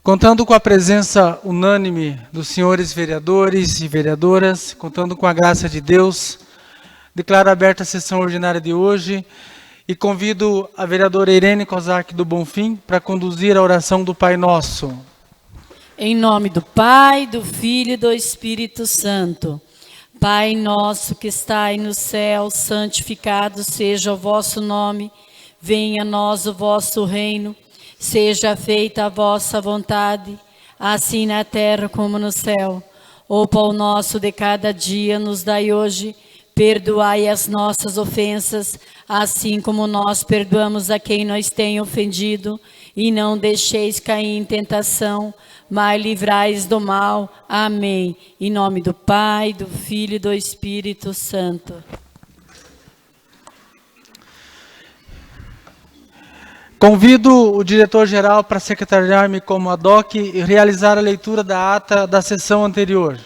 Contando com a presença unânime dos senhores vereadores e vereadoras, contando com a graça de Deus, declaro aberta a sessão ordinária de hoje e convido a vereadora Irene Kozak do Bonfim para conduzir a oração do Pai Nosso. Em nome do Pai, do Filho e do Espírito Santo. Pai nosso que estai no céu, santificado seja o vosso nome. Venha a nós o vosso reino. Seja feita a vossa vontade, assim na terra como no céu. O pão nosso de cada dia nos dai hoje. Perdoai as nossas ofensas, assim como nós perdoamos a quem nos tem ofendido. E não deixeis cair em tentação, mas livrais do mal. Amém. Em nome do Pai, do Filho e do Espírito Santo. Convido o diretor-geral para secretariar-me como ad hoc e realizar a leitura da ata da sessão anterior.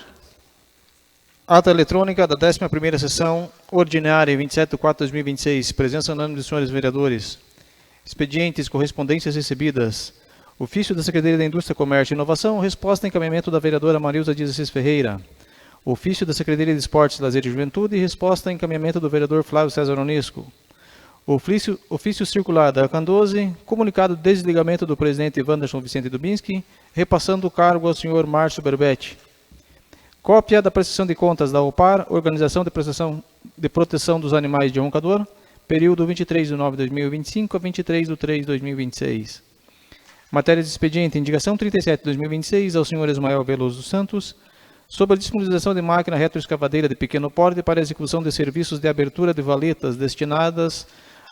Ata eletrônica da 11ª sessão ordinária, 27/4/2026. Presença unânime dos senhores vereadores. Expedientes, correspondências recebidas. Ofício da Secretaria da Indústria, Comércio e Inovação. Resposta e encaminhamento da vereadora Marilza Dias Assis Ferreira. Ofício da Secretaria de Esportes, Lazer e Juventude. Resposta e encaminhamento do vereador Flávio César Onisco. Ofício circular da ACAN 12, comunicado de desligamento do presidente Wanderson Vicente Dubinski, repassando o cargo ao senhor Márcio Berbetti. Cópia da prestação de contas da OPAR, Organização de Proteção dos Animais de Roncador, período 23/9/2025 a 23/3/2026. Matéria de expediente, indicação 37/2026 ao senhor Ismael Veloso dos Santos, sobre a disponibilização de máquina retroescavadeira de pequeno porte para a execução de serviços de abertura de valetas destinadas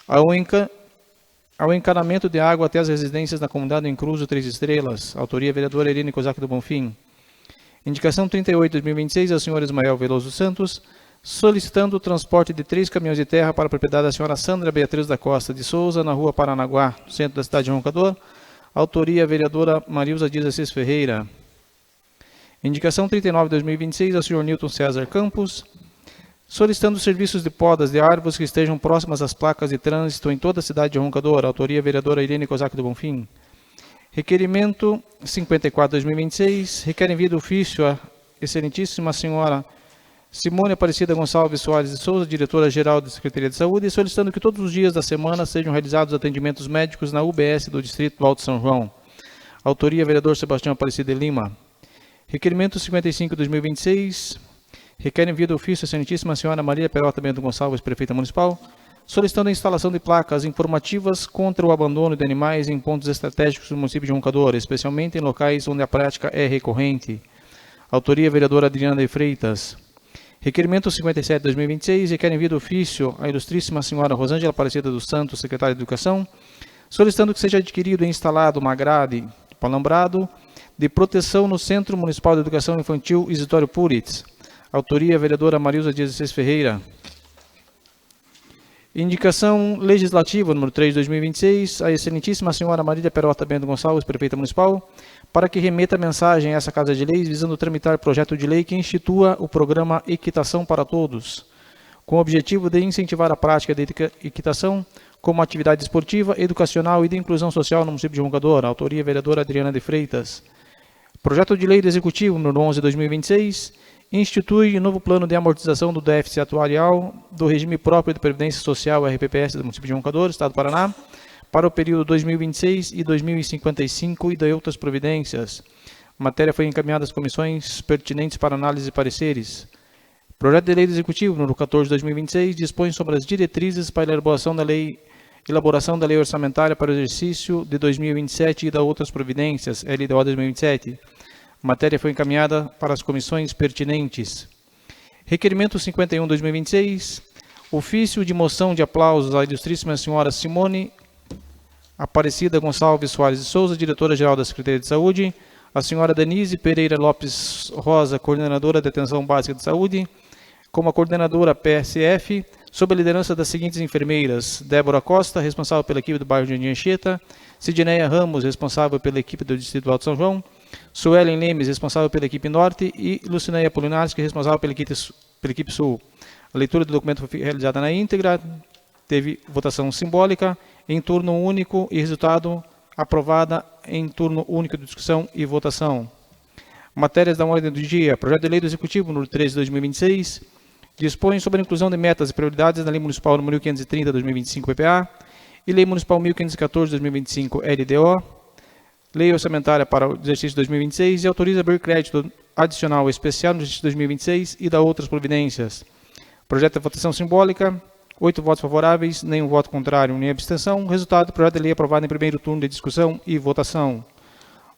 ao encanamento de água até as residências na comunidade Encruzo 3 Estrelas. Autoria vereadora Irene Kozak do Bonfim. Indicação 38/2026 ao senhor Ismael Veloso dos Santos, solicitando o transporte de 3 caminhões de terra para a propriedade da senhora Sandra Beatriz da Costa de Souza, na rua Paranaguá, no centro da cidade de Roncador. Autoria vereadora Marilza Dias Assis Ferreira. Indicação 39/2026 ao senhor Newton César Campos, solicitando serviços de podas de árvores que estejam próximas às placas de trânsito em toda a cidade de Roncador. Autoria vereadora Irene Kozak do Bonfim. Requerimento 54/2026, requer envio de ofício à excelentíssima senhora Simone Aparecida Gonçalves Soares de Souza, diretora-geral da Secretaria de Saúde, solicitando que todos os dias da semana sejam realizados atendimentos médicos na UBS do Distrito do Alto São João. Autoria vereador Sebastião Aparecida de Lima. Requerimento 55/2026, requer envio de ofício à excelentíssima senhora Maria Perota Bento Gonçalves, prefeita municipal, solicitando a instalação de placas informativas contra o abandono de animais em pontos estratégicos do município de Roncador, especialmente em locais onde a prática é recorrente. Autoria vereadora Adriana de Freitas. Requerimento 57/2026, requer envio de ofício à ilustríssima senhora Rosângela Aparecida dos Santos, secretária de Educação, solicitando que seja adquirido e instalado uma grade tipo alambrado de proteção no Centro Municipal de Educação Infantil Isitório Puritz. Autoria vereadora Marilza Dias Assis Ferreira. Indicação legislativa número 3/2026, a excelentíssima senhora Marília Perota Bento Gonçalves, prefeita municipal, para que remeta mensagem a essa Casa de Leis visando tramitar projeto de lei que institua o programa Equitação para Todos, com o objetivo de incentivar a prática de equitação como atividade esportiva, educacional e de inclusão social no município de Roncador. Autoria vereadora Adriana de Freitas. Projeto de lei do Executivo número 11/2026, institui o novo plano de amortização do déficit atuarial do regime próprio de Previdência Social RPPS do município de Roncador, Estado do Paraná, para o período 2026 e 2055 e de outras providências. A matéria foi encaminhada às comissões pertinentes para análise e pareceres. Projeto de lei do Executivo número 14/2026 dispõe sobre as diretrizes para a elaboração da lei orçamentária para o exercício de 2027 e de outras providências, LDO 2027. A matéria foi encaminhada para as comissões pertinentes. Requerimento 51/2026, ofício de moção de aplausos à ilustríssima senhora Simone Aparecida Gonçalves Soares de Souza, diretora-geral da Secretaria de Saúde, a senhora Denise Pereira Lopes Rosa, coordenadora de Atenção Básica de Saúde, como a coordenadora PSF, sob a liderança das seguintes enfermeiras: Débora Costa, responsável pela equipe do bairro de Anchieta, Sidneia Ramos, responsável pela equipe do Distrito do Alto São João, Suelen Lemes, responsável pela equipe Norte, e Lucineia Apolinares, responsável pela equipe Sul. A leitura do documento foi realizada na íntegra, teve votação simbólica, em turno único e resultado aprovada em turno único de discussão e votação. Matérias da ordem do dia. Projeto de Lei do Executivo número 13 de 2026 dispõe sobre a inclusão de metas e prioridades na Lei Municipal número 1530/2025 PPA e Lei Municipal 1514/2025 LDO, Lei Orçamentária para o exercício 2026 e autoriza abrir crédito adicional especial no exercício 2026 e da outras providências. Projeto de votação simbólica, 8 votos favoráveis, nenhum voto contrário, nem abstenção. Resultado do projeto de lei aprovado em primeiro turno de discussão e votação.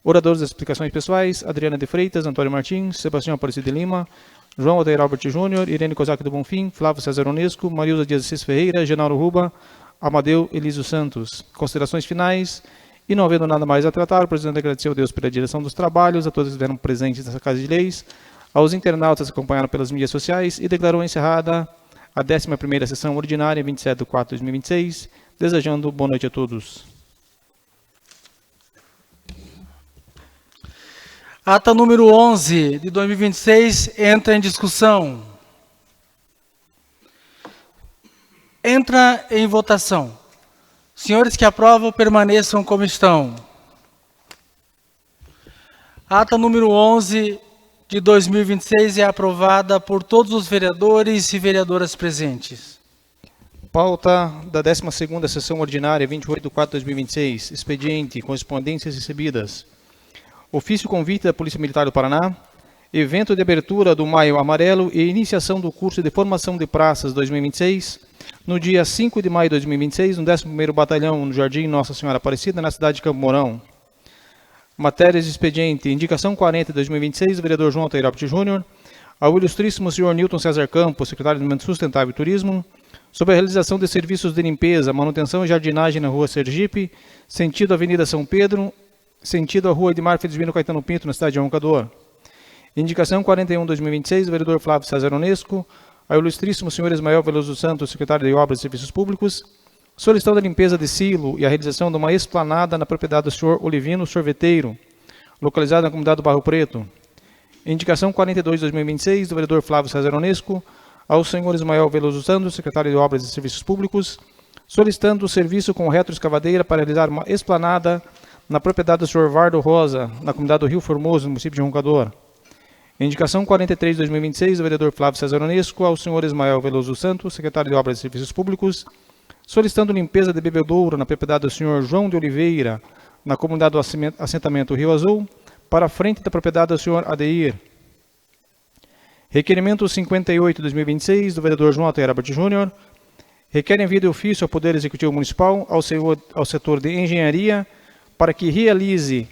Oradores das explicações pessoais: Adriana de Freitas, Antônio Martins, Sebastião Aparecido de Lima, João Aldeir Albert Júnior, Irene Kozak do Bonfim, Flávio César Onesco, Marilza Dias Assis Ferreira, Genaro Ruba, Amadeu Elísio Santos. Considerações finais. E não havendo nada mais a tratar, o presidente agradeceu a Deus pela direção dos trabalhos, a todos que estiveram presentes nessa Casa de Leis, aos internautas que acompanharam pelas mídias sociais e declarou encerrada a 11ª sessão ordinária, 27/4/2026, desejando boa noite a todos. Ata número 11 de 2026 entra em discussão. Entra em votação. Senhores que aprovam, permaneçam como estão. Ata número 11 de 2026 é aprovada por todos os vereadores e vereadoras presentes. Pauta da 12ª sessão ordinária, 28/4/2026. Expediente, correspondências recebidas. Ofício convite da Polícia Militar do Paraná. Evento de abertura do Maio Amarelo e iniciação do curso de formação de praças 2026. No dia 5 de maio de 2026, no 11º Batalhão, no Jardim Nossa Senhora Aparecida, na cidade de Campo Mourão. Matérias de expediente. Indicação 40 de 2026, do vereador João Aldeir Albert Júnior, ao ilustríssimo senhor Newton César Campos, secretário de Desenvolvimento Sustentável e Turismo, sobre a realização de serviços de limpeza, manutenção e jardinagem na rua Sergipe, sentido Avenida São Pedro, sentido a rua Edmar Felizmino Caetano Pinto, na cidade de Roncador. Indicação 41 de 2026, do vereador Flávio César Onesco, ao ilustríssimo senhor Ismael Veloso Santos, secretário de Obras e Serviços Públicos, solicitando a limpeza de silo e a realização de uma esplanada na propriedade do senhor Olivino Sorveteiro, localizada na comunidade do Barro Preto. Indicação 42 de 2026, do vereador Flávio César Onesco, ao senhor Ismael Veloso Santos, secretário de Obras e Serviços Públicos, solicitando o serviço com retroescavadeira para realizar uma esplanada na propriedade do senhor Vardo Rosa, na comunidade do Rio Formoso, no município de Roncador. Indicação 43 de 2026, do vereador Flávio César Onesco, ao senhor Ismael Veloso Santos, secretário de Obras e Serviços Públicos, solicitando limpeza de bebedouro na propriedade do senhor João de Oliveira, na comunidade do assentamento Rio Azul, para a frente da propriedade do senhor Adeir. Requerimento 58 de 2026, do vereador João Aldeir Albert Júnior, requer envio de ofício ao Poder Executivo Municipal, ao setor de engenharia, para que realize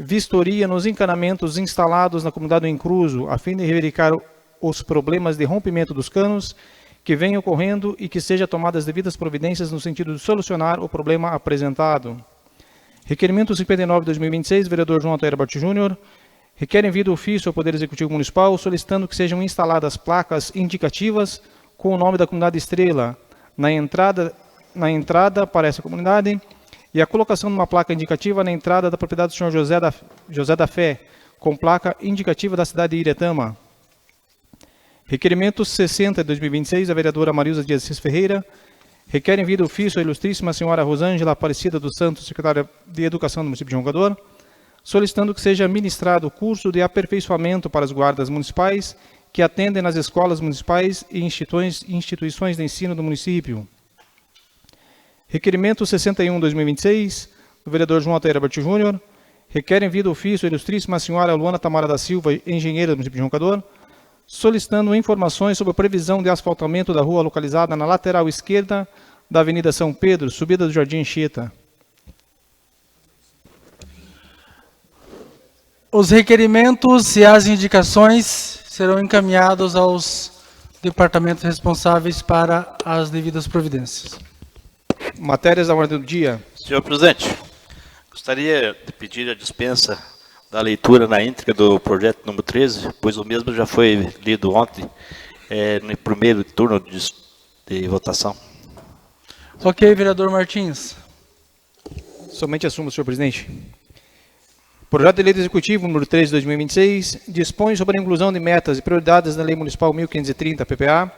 vistoria nos encanamentos instalados na comunidade do Incruso, a fim de verificar os problemas de rompimento dos canos que vêm ocorrendo e que sejam tomadas devidas providências no sentido de solucionar o problema apresentado. Requerimento 59 de 2026, vereador João Aldeir Albert Júnior, requer envio de ofício ao Poder Executivo Municipal, solicitando que sejam instaladas placas indicativas com o nome da comunidade Estrela na entrada para essa comunidade, e a colocação de uma placa indicativa na entrada da propriedade do senhor José da Fé, com placa indicativa da cidade de Iretama. Requerimento 60 de 2026, da vereadora Marilza Dias Assis Ferreira, requer envio de ofício à ilustríssima senhora Rosângela Aparecida dos Santos, secretária de Educação do município de Roncador, solicitando que seja ministrado o curso de aperfeiçoamento para as guardas municipais que atendem nas escolas municipais e instituições de ensino do município. Requerimento 61 de 2026, do vereador João Aldeir Albert Júnior, requer envio de ofício à ilustríssima senhora Luana Tamara da Silva, engenheira do município de Roncador, solicitando informações sobre a previsão de asfaltamento da rua localizada na lateral esquerda da Avenida São Pedro, subida do Jardim Anchieta. Os requerimentos e as indicações serão encaminhados aos departamentos responsáveis para as devidas providências. Matérias da ordem do dia. Senhor presidente, gostaria de pedir a dispensa da leitura na íntegra do projeto número 13, pois o mesmo já foi lido ontem, no primeiro turno de votação. Ok, vereador Martins. Somente assumo, senhor presidente. Projeto de Lei do Executivo número 13 de 2026 dispõe sobre a inclusão de metas e prioridades na Lei Municipal 1530 PPA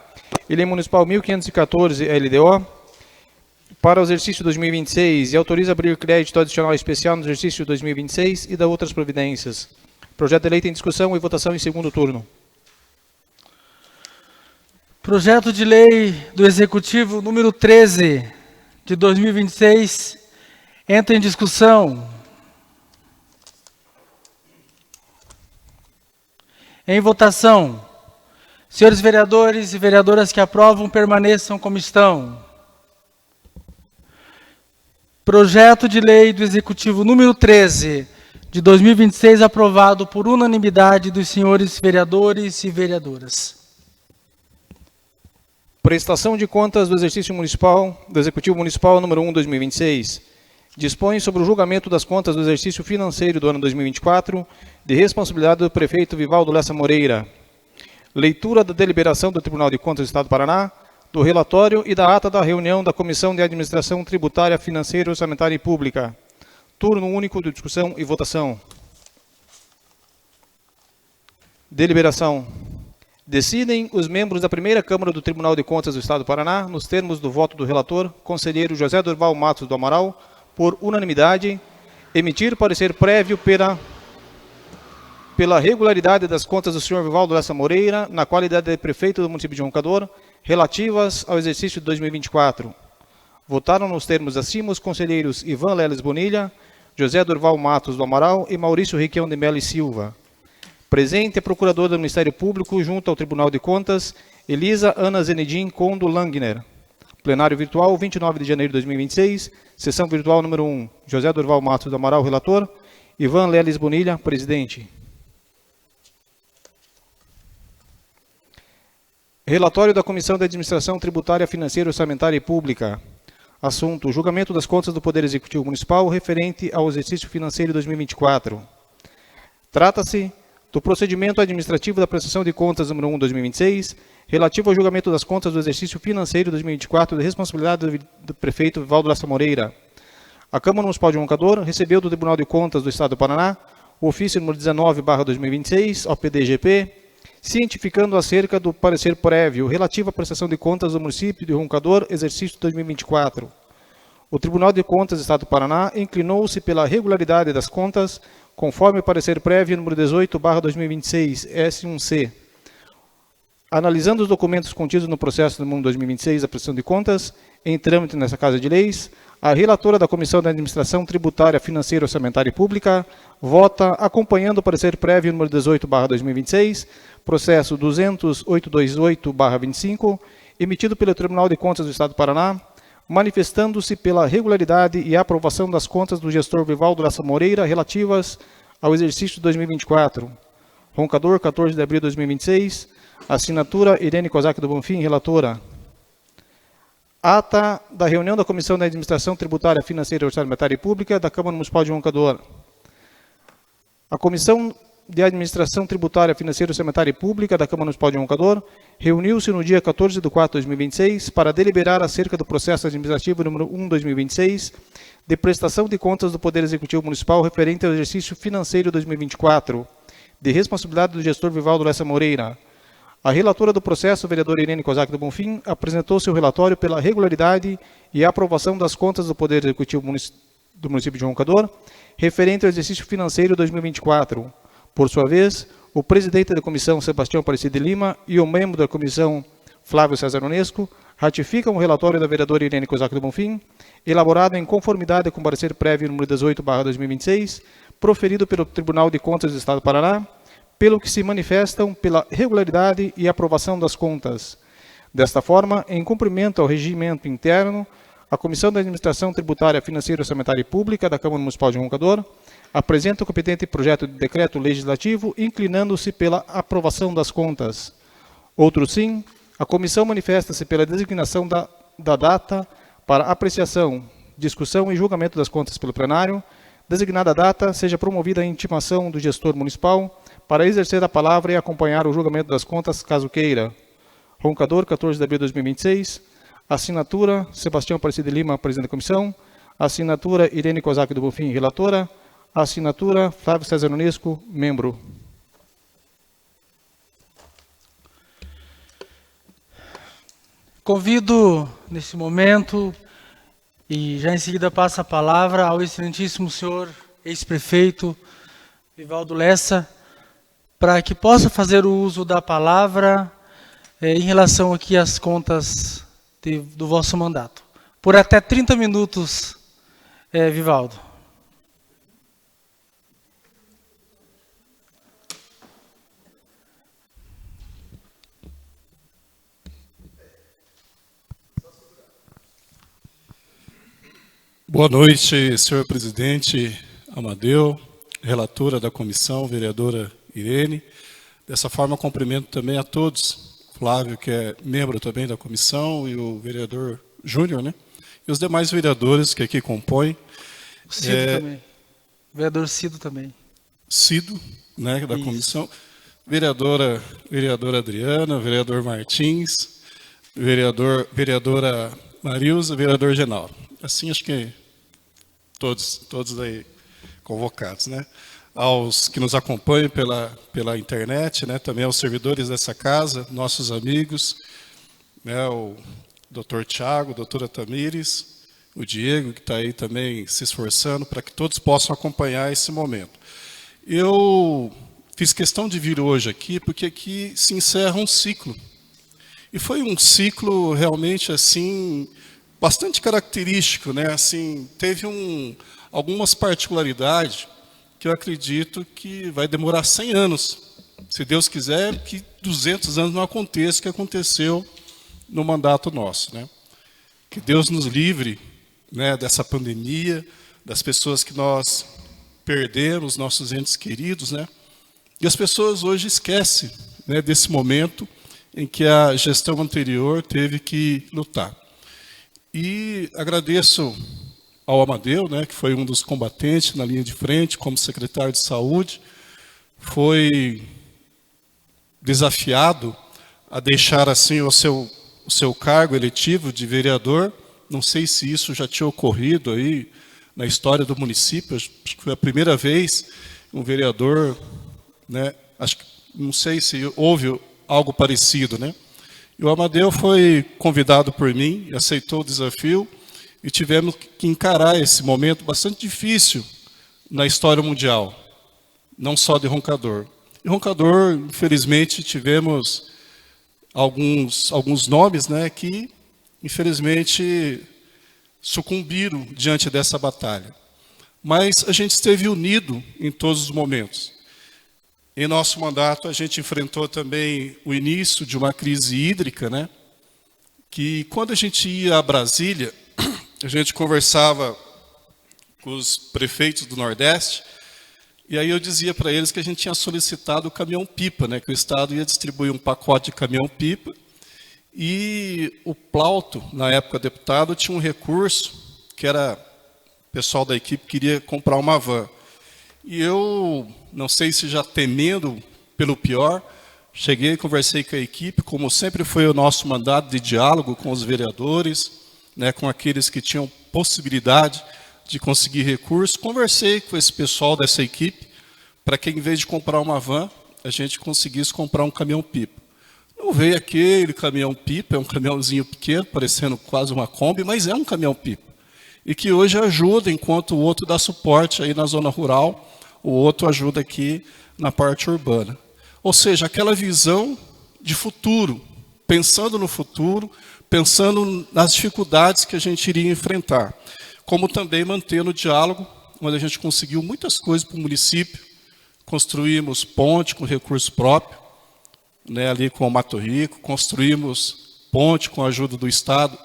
e Lei Municipal 1514 LDO, para o exercício 2026 e autoriza abrir crédito adicional especial no exercício 2026 e da outras providências. Projeto de lei tem discussão e votação em segundo turno. Projeto de lei do Executivo número 13 de 2026 entra em discussão. Em votação. Senhores vereadores e vereadoras que aprovam, permaneçam como estão. Projeto de lei do Executivo número 13 de 2026 aprovado por unanimidade dos senhores vereadores e vereadoras. Prestação de contas do exercício municipal, do Executivo Municipal número 1/2026. Dispõe sobre o julgamento das contas do exercício financeiro do ano 2024, de responsabilidade do prefeito Vivaldo Lessa Moreira. Leitura da deliberação do Tribunal de Contas do Estado do Paraná, do relatório e da ata da reunião da Comissão de Administração Tributária, Financeira, Orçamentária e Pública. Turno único de discussão e votação. Deliberação. Decidem os membros da primeira Câmara do Tribunal de Contas do Estado do Paraná, nos termos do voto do relator, conselheiro José Durval Matos do Amaral, por unanimidade, emitir parecer prévio pela regularidade das contas do senhor Vivaldo Lessa Moreira, na qualidade de prefeito do município de Roncador, relativas ao exercício de 2024. Votaram nos termos acima os conselheiros Ivan Leles Bonilha, José Durval Matos do Amaral e Maurício Requião de Mello e Silva. Presente a procuradora do Ministério Público junto ao Tribunal de Contas, Elisa Ana Zenedin Condo Langner. Plenário virtual, 29 de janeiro de 2026, sessão virtual número 1. José Durval Matos do Amaral, relator. Ivan Leles Bonilha, presidente. Relatório da Comissão de Administração Tributária, Financeira, Orçamentária e Pública. Assunto: julgamento das contas do Poder Executivo Municipal referente ao exercício financeiro 2024. Trata-se do procedimento administrativo da prestação de contas número 1/2026, relativo ao julgamento das contas do exercício financeiro 2024 de responsabilidade do prefeito Vivaldo Lessa Moreira. A Câmara Municipal de Roncador recebeu do Tribunal de Contas do Estado do Paraná o ofício número 19/2026, OPDGP, cientificando acerca do parecer prévio relativo à prestação de contas do município de Roncador, exercício 2024. O Tribunal de Contas do Estado do Paraná inclinou-se pela regularidade das contas, conforme o parecer prévio número 18/2026, S1C. Analisando os documentos contidos no processo número 2026 da prestação de contas, em trâmite nessa Casa de Leis, a relatora da Comissão de Administração Tributária, Financeira, Orçamentária e Pública vota acompanhando o parecer prévio número 18/2026, processo 20828/25, emitido pelo Tribunal de Contas do Estado do Paraná, manifestando-se pela regularidade e aprovação das contas do gestor Vivaldo Lessa Moreira relativas ao exercício de 2024. Roncador, 14 de abril de 2026, assinatura Irene Kozak do Bonfim, relatora. Ata da reunião da Comissão de Administração Tributária, Financeira, Orçamentária e Pública da Câmara Municipal de Roncador. A Comissão de Administração Tributária, Financeira, Orçamentária e Pública da Câmara Municipal de Roncador reuniu-se no dia 14 de 4 de 2026 para deliberar acerca do processo administrativo número 1/2026 de prestação de contas do Poder Executivo Municipal referente ao exercício financeiro 2024, de responsabilidade do gestor Vivaldo Lessa Moreira. A relatora do processo, vereadora Irene Kozak do Bonfim, apresentou seu relatório pela regularidade e aprovação das contas do Poder Executivo do município de Roncador referente ao exercício financeiro 2024. Por sua vez, o presidente da comissão, Sebastião Aparecido de Lima, e o membro da comissão, Flávio César Onesco, ratificam o relatório da vereadora Irene Kozak do Bonfim, elaborado em conformidade com o parecer prévio número 18/2026, proferido pelo Tribunal de Contas do Estado do Paraná, pelo que se manifestam pela regularidade e aprovação das contas. Desta forma, em cumprimento ao regimento interno, a Comissão da Administração Tributária, Financeira, Orçamentária e Pública da Câmara Municipal de Roncador apresenta o competente projeto de decreto legislativo inclinando-se pela aprovação das contas. Outro sim, a comissão manifesta-se pela designação da data para apreciação, discussão e julgamento das contas pelo plenário. Designada a data, seja promovida a intimação do gestor municipal para exercer a palavra e acompanhar o julgamento das contas, caso queira. Roncador, 14 de abril de 2026. Assinatura, Sebastião Aparecido de Lima, presidente da comissão. Assinatura, Irene Kozak do Bonfim, relatora. Assinatura, Flávio César Onesco, membro. Convido, nesse momento, E já em seguida passa a palavra ao excelentíssimo senhor ex-prefeito Vivaldo Lessa, para que possa fazer o uso da palavra em relação aqui às contas do vosso mandato. Por até 30 minutos, Vivaldo. Boa noite, senhor presidente Amadeu, relatora da comissão, vereadora Irene. Dessa forma, cumprimento também a todos, Flávio, que é membro também da comissão, e o vereador Júnior, né? E os demais vereadores que aqui compõem. O Cido também. O vereador Cido também. Cido, né, da comissão. Vereadora Adriana, vereador Martins, vereadora Marilza, vereador Genaldo. Assim, acho que todos aí convocados, né? Aos que nos acompanham pela internet, né? Também aos servidores dessa casa, nossos amigos, né? O doutor Tiago, a doutora Tamires, o Diego, que está aí também se esforçando para que todos possam acompanhar esse momento. Eu fiz questão de vir hoje aqui, porque aqui se encerra um ciclo. E foi um ciclo realmente assim bastante característico, né? Assim, teve algumas particularidades que eu acredito que vai demorar 100 anos. Se Deus quiser, que 200 anos não aconteça o que aconteceu no mandato nosso, né? Que Deus nos livre, né, dessa pandemia, das pessoas que nós perdemos, nossos entes queridos, né? E as pessoas hoje esquecem, né, desse momento em que a gestão anterior teve que lutar. E agradeço ao Amadeu, né, que foi um dos combatentes na linha de frente, como secretário de saúde, foi desafiado a deixar assim o seu cargo eletivo de vereador. Não sei se isso já tinha ocorrido aí na história do município, acho que foi a primeira vez um vereador, né, não sei se houve algo parecido, né? E o Amadeu foi convidado por mim, e aceitou o desafio, e tivemos que encarar esse momento bastante difícil na história mundial, não só de Roncador. E Roncador, infelizmente, tivemos alguns nomes, né, que, infelizmente, sucumbiram diante dessa batalha. Mas a gente esteve unido em todos os momentos. Em nosso mandato, a gente enfrentou também o início de uma crise hídrica, né? Que quando a gente ia a Brasília, a gente conversava com os prefeitos do Nordeste, e aí eu dizia para eles que a gente tinha solicitado o caminhão-pipa, né? Que o Estado ia distribuir um pacote de caminhão-pipa, e o Plauto, na época deputado, tinha um recurso, que era, o pessoal da equipe queria comprar uma van. E eu, não sei se já temendo pelo pior, cheguei e conversei com a equipe, como sempre foi o nosso mandato de diálogo com os vereadores, né, com aqueles que tinham possibilidade de conseguir recursos. Conversei com esse pessoal dessa equipe, para que em vez de comprar uma van, a gente conseguisse comprar um caminhão-pipa. Não veio aquele caminhão-pipa, é um caminhãozinho pequeno, parecendo quase uma Kombi, mas é um caminhão-pipa. E que hoje ajuda, enquanto o outro dá suporte aí na zona rural, o outro ajuda aqui na parte urbana. Ou seja, aquela visão de futuro, pensando no futuro, pensando nas dificuldades que a gente iria enfrentar. Como também mantendo o diálogo, onde a gente conseguiu muitas coisas para o município. Construímos ponte com recurso próprio, né, ali com o Mato Rico, construímos ponte com a ajuda do Estado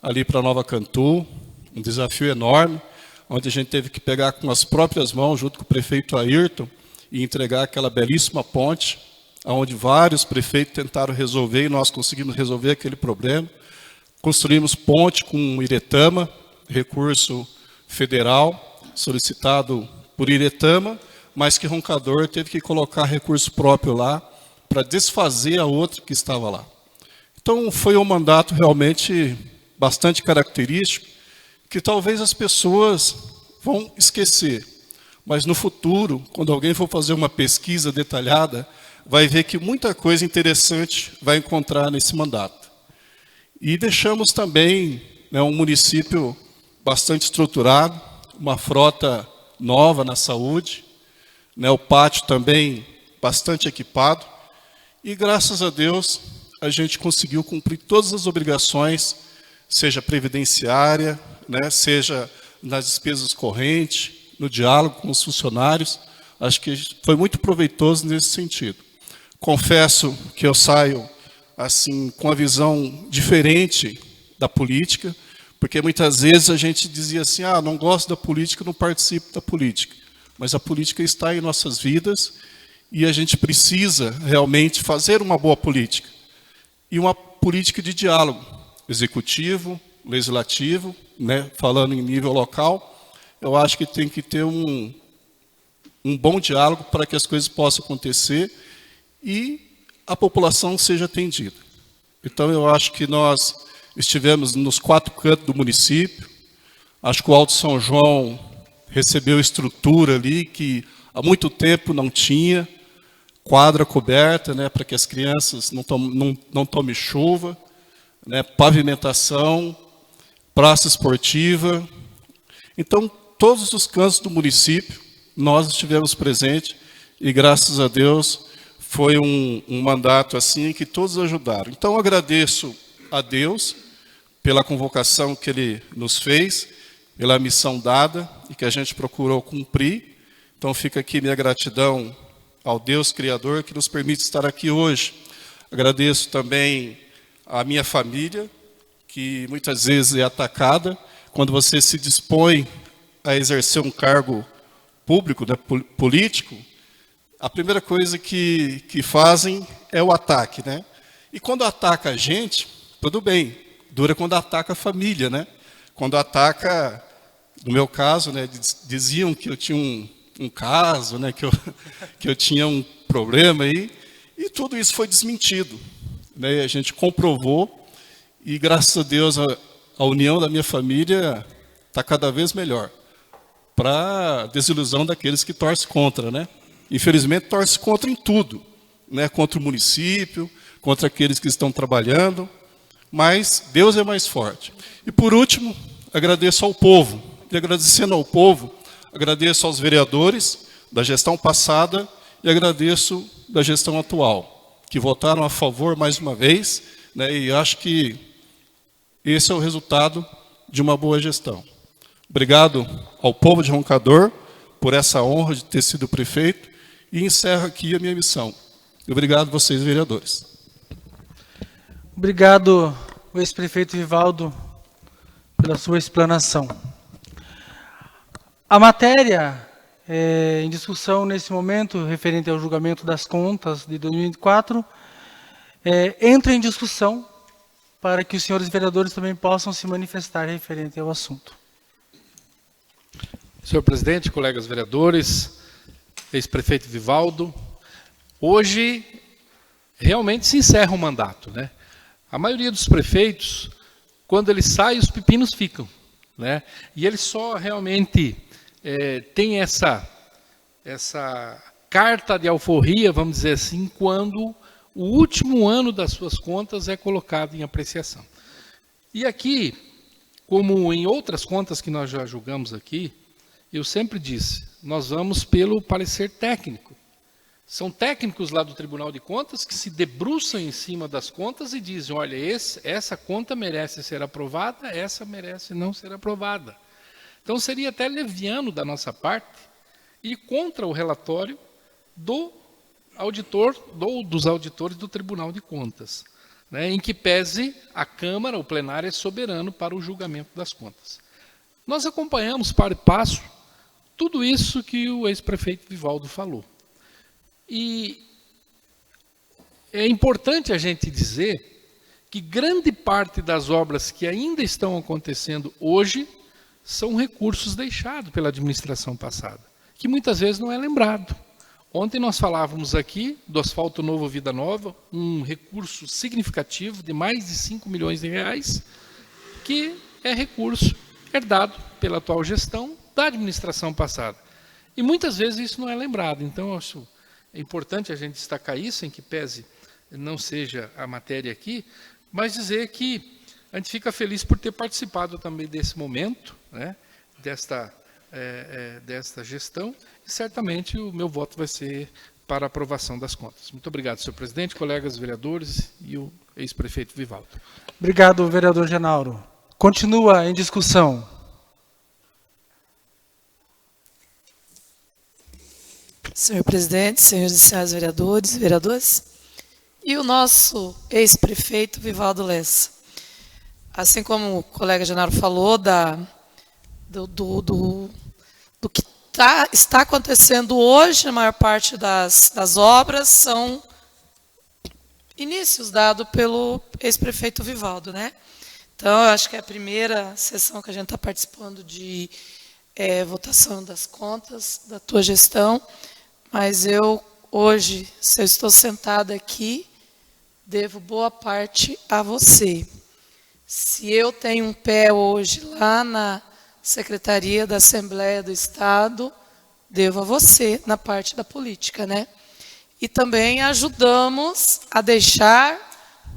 ali para Nova Cantu, um desafio enorme, onde a gente teve que pegar com as próprias mãos, junto com o prefeito Ayrton, e entregar aquela belíssima ponte, onde vários prefeitos tentaram resolver, e nós conseguimos resolver aquele problema. Construímos ponte com Iretama, recurso federal, solicitado por Iretama, mas que Roncador teve que colocar recurso próprio lá, para desfazer a outra que estava lá. Então, foi um mandato realmente bastante característico, que talvez as pessoas vão esquecer. Mas no futuro, quando alguém for fazer uma pesquisa detalhada, vai ver que muita coisa interessante vai encontrar nesse mandato. E deixamos também, né, um município bastante estruturado, uma frota nova na saúde, né, o pátio também bastante equipado, e graças a Deus a gente conseguiu cumprir todas as obrigações, seja previdenciária, né, seja nas despesas correntes, no diálogo com os funcionários. Acho que foi muito proveitoso nesse sentido. Confesso que eu saio assim com a visão diferente da política, porque muitas vezes a gente dizia assim, não gosto da política, não participo da política. Mas a política está em nossas vidas e a gente precisa realmente fazer uma boa política. E uma política de diálogo, executivo, legislativo, né, falando em nível local, eu acho que tem que ter um bom diálogo para que as coisas possam acontecer e a população seja atendida. Então, eu acho que nós estivemos nos 4 cantos do município. Acho que o Alto São João recebeu estrutura ali que há muito tempo não tinha, quadra coberta, né, para que as crianças não tomem chuva, né, pavimentação, praça esportiva. Então, todos os cantos do município, nós estivemos presentes e, graças a Deus, foi um mandato assim que todos ajudaram. Então, agradeço a Deus pela convocação que Ele nos fez, pela missão dada e que a gente procurou cumprir. Então, fica aqui minha gratidão ao Deus Criador que nos permite estar aqui hoje. Agradeço também a minha família, que muitas vezes é atacada. Quando você se dispõe a exercer um cargo público, né, político, a primeira coisa que fazem é o ataque, né? E quando ataca a gente, tudo bem, dura quando ataca a família, né? Quando ataca, no meu caso, né, diziam que eu tinha um caso, né, que eu tinha um problema aí, e tudo isso foi desmentido, né? A gente comprovou e, graças a Deus, a união da minha família está cada vez melhor, para desilusão daqueles que torcem contra, né? Infelizmente, torce contra em tudo, né? Contra o município, contra aqueles que estão trabalhando, mas Deus é mais forte. E, por último, agradeço ao povo. E, agradecendo ao povo, agradeço aos vereadores da gestão passada e agradeço da gestão atual, que votaram a favor mais uma vez, né? E acho que esse é o resultado de uma boa gestão. Obrigado ao povo de Roncador por essa honra de ter sido prefeito e encerro aqui a minha missão. Obrigado a vocês, vereadores. Obrigado, o ex-prefeito Vivaldo, pela sua explanação. A matéria em discussão nesse momento, referente ao julgamento das contas de 2024, entra em discussão para que os senhores vereadores também possam se manifestar referente ao assunto. Senhor presidente, colegas vereadores, ex-prefeito Vivaldo, hoje realmente se encerra o mandato, né? A maioria dos prefeitos, quando ele sai, os pepinos ficam, né? E ele só realmente tem essa carta de alforria, vamos dizer assim, quando o último ano das suas contas é colocado em apreciação. E aqui, como em outras contas que nós já julgamos aqui, eu sempre disse, nós vamos pelo parecer técnico. São técnicos lá do Tribunal de Contas que se debruçam em cima das contas e dizem, olha, essa conta merece ser aprovada, essa merece não ser aprovada. Então seria até leviano da nossa parte ir contra o relatório do auditor, dos auditores do Tribunal de Contas, né, em que pese a Câmara, o plenário é soberano para o julgamento das contas. Nós acompanhamos para e passo tudo isso que o ex-prefeito Vivaldo falou. E é importante a gente dizer que grande parte das obras que ainda estão acontecendo hoje são recursos deixados pela administração passada, que muitas vezes não é lembrado. Ontem nós falávamos aqui do asfalto novo Vida Nova, um recurso significativo de mais de 5 milhões de reais, que é recurso herdado pela atual gestão da administração passada. E muitas vezes isso não é lembrado. Então, eu acho importante a gente destacar isso, em que pese não seja a matéria aqui, mas dizer que a gente fica feliz por ter participado também desse momento, né, desta gestão, e certamente o meu voto vai ser para a aprovação das contas. Muito obrigado, senhor presidente, colegas vereadores e o ex-prefeito Vivaldo. Obrigado, vereador Genauro. Continua em discussão. Senhor presidente, senhores e senhoras vereadores e vereadoras, e o nosso ex-prefeito Vivaldo Lessa. Assim como o colega Genaro falou, do que está acontecendo hoje, a maior parte das obras são inícios dados pelo ex-prefeito Vivaldo, né? Então, eu acho que é a primeira sessão que a gente está participando de votação das contas da tua gestão, mas eu, hoje, se eu estou sentada aqui, devo boa parte a você. Se eu tenho um pé hoje lá na Secretaria da Assembleia do Estado, devo a você na parte da política, né? E também ajudamos a deixar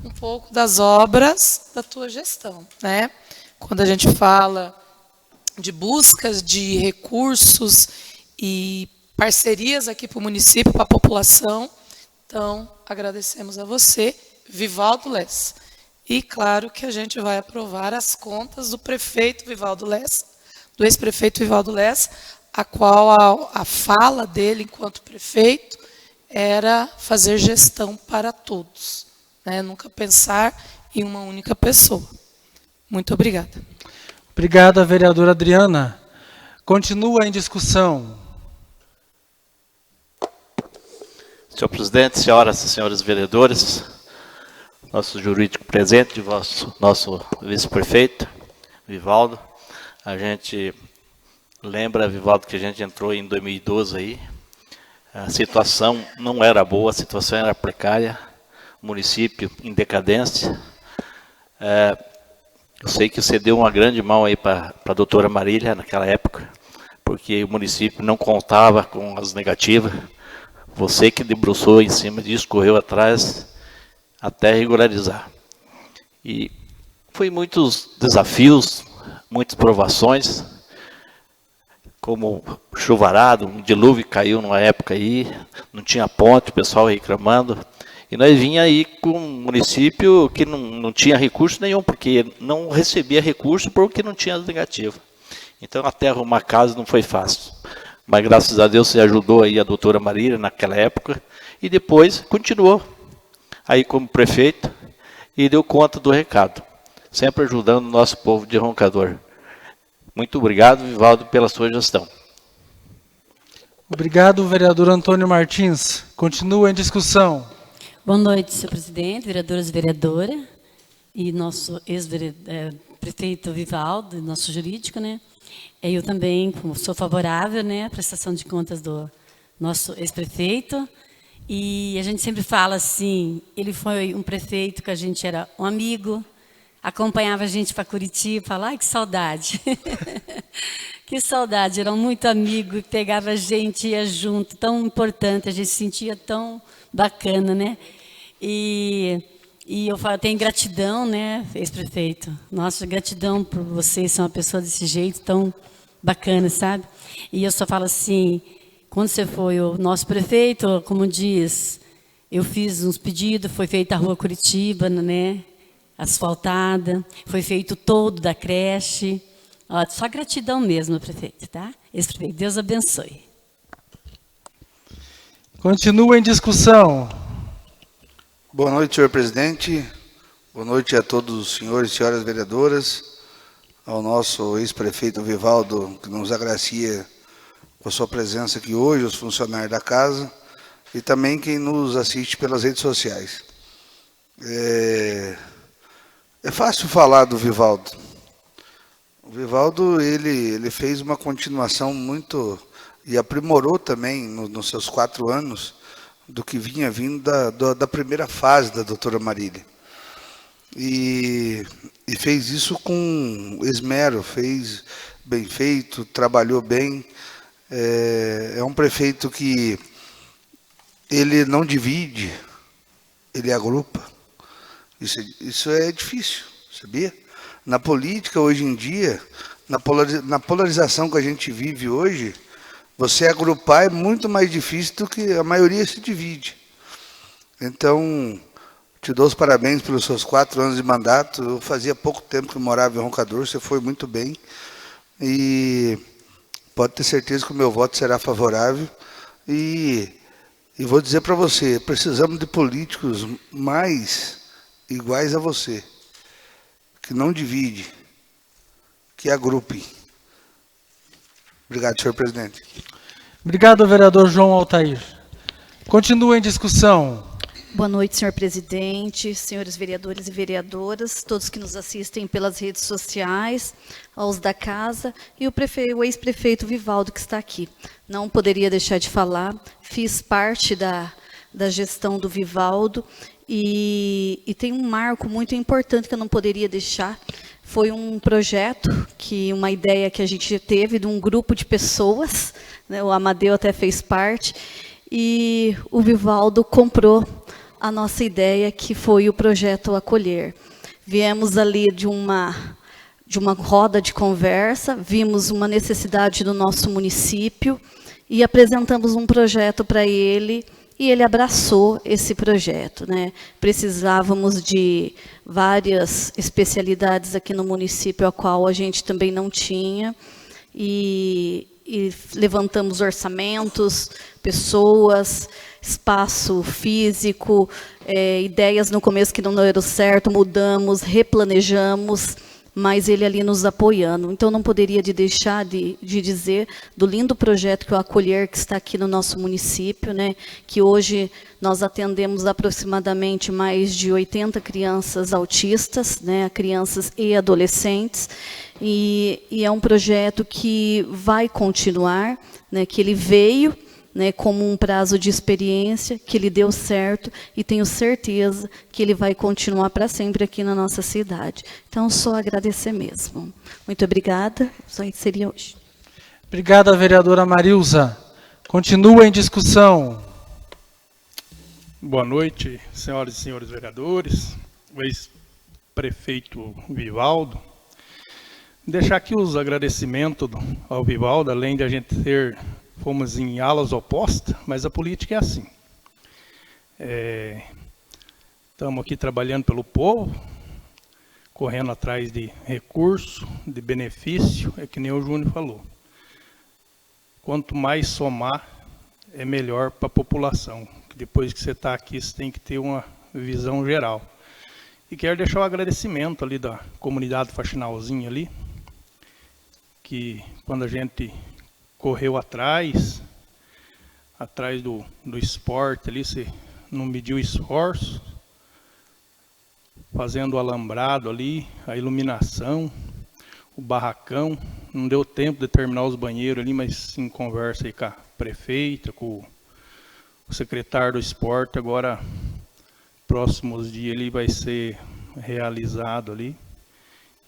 um pouco das obras da tua gestão, né? Quando a gente fala de buscas de recursos e parcerias aqui para o município, para a população, então agradecemos a você, Vivaldo Lessa. E claro que a gente vai aprovar as contas do prefeito Vivaldo Lessa, do ex-prefeito Vivaldo Lessa, a qual a fala dele enquanto prefeito era fazer gestão para todos, né? Nunca pensar em uma única pessoa. Muito obrigada. Obrigado, vereadora Adriana. Continua em discussão. Senhor presidente, senhoras e senhores vereadores, nosso jurídico presente, nosso vice-prefeito, Vivaldo, a gente lembra, Vivaldo, que a gente entrou em 2012 aí, a situação não era boa, a situação era precária, o município em decadência. Eu sei que você deu uma grande mão aí para a doutora Marília naquela época, porque o município não contava com as negativas. Você que debruçou em cima disso, correu atrás até regularizar. E foi muitos desafios, muitas provações, como chuvarado, um dilúvio caiu numa época aí, não tinha ponte, o pessoal reclamando. E nós vinha aí com um município que não tinha recurso nenhum, porque não recebia recurso porque não tinha negativo. Então até arrumar casa não foi fácil. Mas graças a Deus você ajudou aí a doutora Marília naquela época e depois continuou aí como prefeito e deu conta do recado, sempre ajudando o nosso povo de Roncador. Muito obrigado, Vivaldo, pela sua gestão. Obrigado, vereador Antônio Martins. Continua em discussão. Boa noite, senhor presidente, vereadores e vereadora, e nosso ex-prefeito Vivaldo, nosso jurídico, né? Eu também sou favorável, né, à prestação de contas do nosso ex-prefeito. E a gente sempre fala assim, ele foi um prefeito que a gente era um amigo, acompanhava a gente para Curitiba, fala, ai, que saudade. Que saudade, eram muito amigos, pegava a gente, ia junto, tão importante, a gente se sentia tão bacana, né? E eu tenho gratidão, né, ex-prefeito. Nossa, gratidão por vocês, ser uma pessoa desse jeito tão bacana, sabe? E eu só falo assim, quando você foi o nosso prefeito, como diz, eu fiz uns pedidos, foi feita a rua Curitiba, né, asfaltada, foi feito todo da creche. Ó, só gratidão mesmo, prefeito, tá? Ex-prefeito, Deus abençoe. Continua em discussão. Boa noite, senhor presidente. Boa noite a todos os senhores e senhoras vereadoras, ao nosso ex-prefeito Vivaldo, que nos agracia com a sua presença aqui hoje, os funcionários da casa, e também quem nos assiste pelas redes sociais. É fácil falar do Vivaldo. O Vivaldo, ele fez uma continuação muito, e aprimorou também, nos seus 4 anos, do que vinha vindo da primeira fase da doutora Marília. E fez isso com esmero, fez bem feito, trabalhou bem. É um prefeito que ele não divide, ele agrupa. Isso é difícil. sabia? Na política, hoje em dia, na polarização que a gente vive hoje, você agrupar é muito mais difícil do que a maioria se divide. Então, te dou os parabéns pelos seus 4 anos de mandato. Eu fazia pouco tempo que morava em Roncador, você foi muito bem. E pode ter certeza que o meu voto será favorável. E vou dizer para você, precisamos de políticos mais iguais a você, que não divide, que agrupe. Obrigado, senhor presidente. Obrigado, vereador João Altair. Continua em discussão. Boa noite, senhor presidente, senhores vereadores e vereadoras, todos que nos assistem pelas redes sociais, aos da casa e o ex-prefeito Vivaldo que está aqui. Não poderia deixar de falar, fiz parte da gestão do Vivaldo e tem um marco muito importante que eu não poderia deixar. Foi um projeto, uma ideia que a gente teve de um grupo de pessoas, né, o Amadeu até fez parte, e o Vivaldo comprou a nossa ideia, que foi o projeto Acolher. Viemos ali de uma roda de conversa, vimos uma necessidade do nosso município e apresentamos um projeto para ele, e ele abraçou esse projeto, né? Precisávamos de várias especialidades aqui no município, a qual a gente também não tinha, e levantamos orçamentos, pessoas, espaço físico, ideias no começo que não deram certo, mudamos, replanejamos, mas ele ali nos apoiando. Então, não poderia deixar de dizer do lindo projeto que é o Acolher, que está aqui no nosso município, né, que hoje nós atendemos aproximadamente mais de 80 crianças autistas, né, crianças e adolescentes, e é um projeto que vai continuar, né, que ele veio, né, como um prazo de experiência, que ele deu certo e tenho certeza que ele vai continuar para sempre aqui na nossa cidade. Então, só agradecer mesmo. Muito obrigada. Só isso seria hoje. Obrigada, vereadora Marilza. Continua em discussão. Boa noite, senhoras e senhores vereadores, o ex-prefeito Vivaldo. Deixar aqui os agradecimentos ao Vivaldo, além de a gente fomos em alas opostas, mas a política é assim. Estamos aqui trabalhando pelo povo, correndo atrás de recurso, de benefício, é que nem o Júnior falou. Quanto mais somar, é melhor para a população. Depois que você está aqui, você tem que ter uma visão geral. E quero deixar o agradecimento ali da comunidade Faxinalzinha ali, que quando a gente correu atrás do esporte ali, você não mediu esforço, fazendo o alambrado ali, a iluminação, o barracão, não deu tempo de terminar os banheiros ali, mas em conversa aí com a prefeita, com o secretário do esporte, agora, próximos dias ele vai ser realizado ali,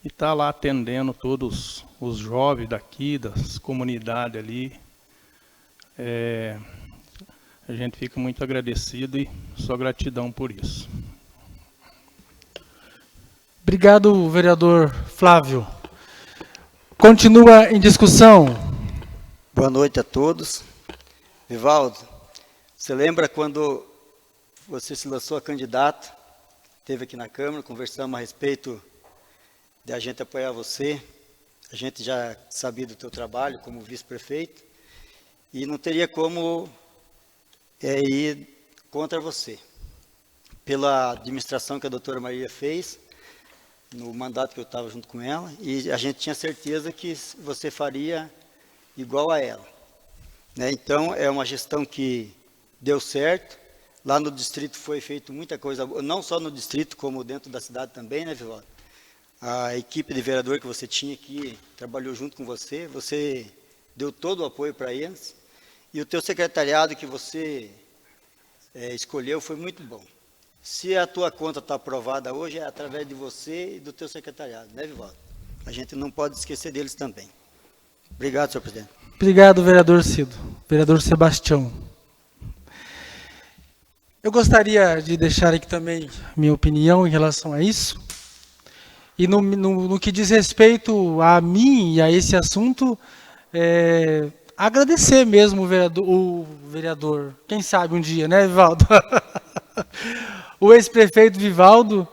e está lá atendendo todos os jovens daqui, das comunidades ali. A gente fica muito agradecido e só gratidão por isso. Obrigado, vereador Flávio. Continua em discussão. Boa noite a todos. Vivaldo, você lembra quando você se lançou a candidato, esteve aqui na Câmara, conversamos a respeito de a gente apoiar você, a gente já sabia do teu trabalho como vice-prefeito, e não teria como ir contra você. Pela administração que a doutora Maria fez, no mandato que eu estava junto com ela, e a gente tinha certeza que você faria igual a ela. Né? Então, é uma gestão que deu certo. Lá no distrito foi feito muita coisa, não só no distrito, como dentro da cidade também, né, Vivaldo? A equipe de vereador que você tinha aqui trabalhou junto com você, você deu todo o apoio para eles, e o teu secretariado que você escolheu foi muito bom. Se a tua conta está aprovada hoje, é através de você e do teu secretariado, né, Vivaldo? A gente não pode esquecer deles também. Obrigado, senhor presidente. Obrigado, vereador Cido. Vereador Sebastião. Eu gostaria de deixar aqui também minha opinião em relação a isso. E no que diz respeito a mim e a esse assunto, agradecer mesmo o vereador, quem sabe um dia, né, Vivaldo? O ex-prefeito Vivaldo,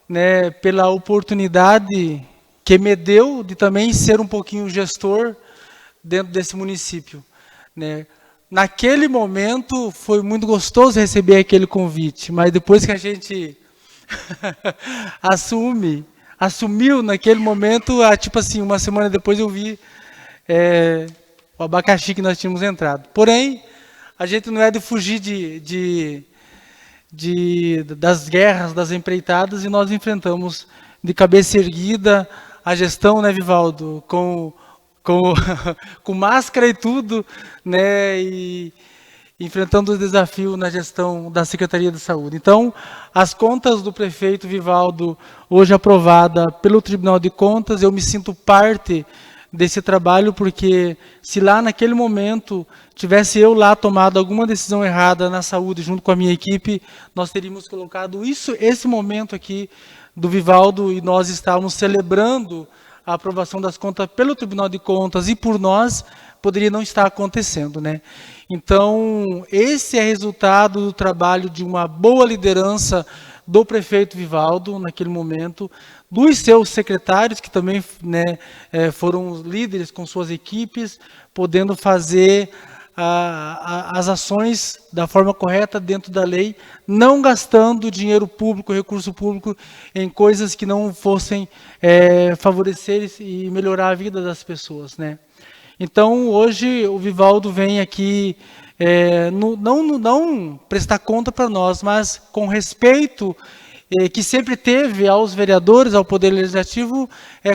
né, pela oportunidade que me deu de também ser um pouquinho gestor dentro desse município, né? Naquele momento foi muito gostoso receber aquele convite, mas depois que a gente assumiu naquele momento, tipo assim, uma semana depois eu vi o abacaxi que nós tínhamos entrado. Porém, a gente não é de fugir das guerras, das empreitadas, e nós enfrentamos de cabeça erguida a gestão, né, Vivaldo, com máscara e tudo, né, e enfrentando o desafio na gestão da Secretaria de Saúde. Então, as contas do prefeito Vivaldo, hoje aprovada pelo Tribunal de Contas, eu me sinto parte desse trabalho, porque se lá naquele momento tivesse eu lá tomado alguma decisão errada na saúde junto com a minha equipe, nós teríamos colocado esse momento aqui do Vivaldo, e nós estávamos celebrando a aprovação das contas pelo Tribunal de Contas, e por nós poderia não estar acontecendo, né? Então, esse é resultado do trabalho de uma boa liderança do prefeito Vivaldo, naquele momento, dos seus secretários, que também, né, foram líderes com suas equipes, podendo fazer as ações da forma correta dentro da lei, não gastando dinheiro público, recurso público, em coisas que não fossem favorecer e melhorar a vida das pessoas, né? Então, hoje, o Vivaldo vem aqui, não prestar conta para nós, mas com respeito que sempre teve aos vereadores, ao Poder Legislativo,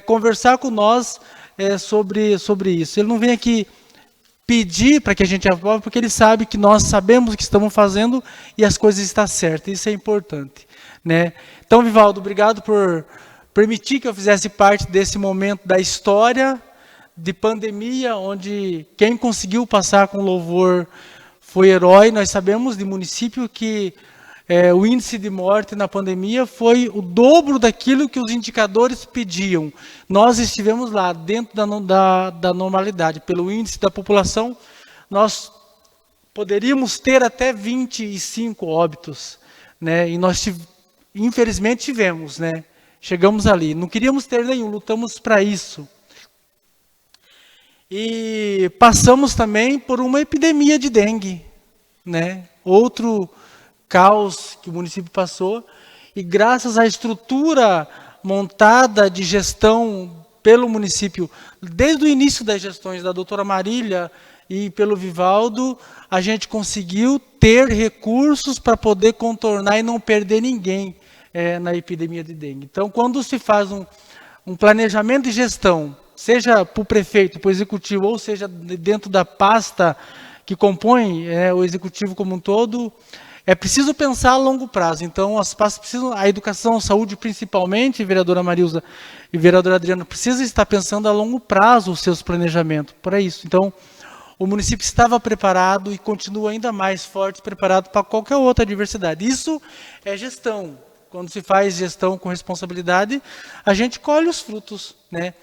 conversar com nós sobre isso. Ele não vem aqui pedir para que a gente aprove, porque ele sabe que nós sabemos o que estamos fazendo e as coisas estão certas. Isso é importante, né? Então, Vivaldo, obrigado por permitir que eu fizesse parte desse momento da história de pandemia, onde quem conseguiu passar com louvor foi herói. Nós sabemos de município que o índice de morte na pandemia foi o dobro daquilo que os indicadores pediam. Nós estivemos lá, dentro da normalidade. Pelo índice da população, nós poderíamos ter até 25 óbitos, né? E nós, infelizmente, tivemos, né? Chegamos ali. Não queríamos ter nenhum, lutamos para isso. E passamos também por uma epidemia de dengue, né? Outro caos que o município passou, e graças à estrutura montada de gestão pelo município, desde o início das gestões da doutora Marília e pelo Vivaldo, a gente conseguiu ter recursos para poder contornar e não perder ninguém na epidemia de dengue. Então, quando se faz um planejamento de gestão, seja para o prefeito, para o executivo, ou seja dentro da pasta que compõe o executivo como um todo, é preciso pensar a longo prazo. Então, as pastas precisam, a educação, a saúde principalmente, vereadora Marilza e vereadora Adriana, precisa estar pensando a longo prazo os seus planejamentos para isso. Então, o município estava preparado e continua ainda mais forte, preparado para qualquer outra adversidade. Isso é gestão. Quando se faz gestão com responsabilidade, a gente colhe os frutos, né?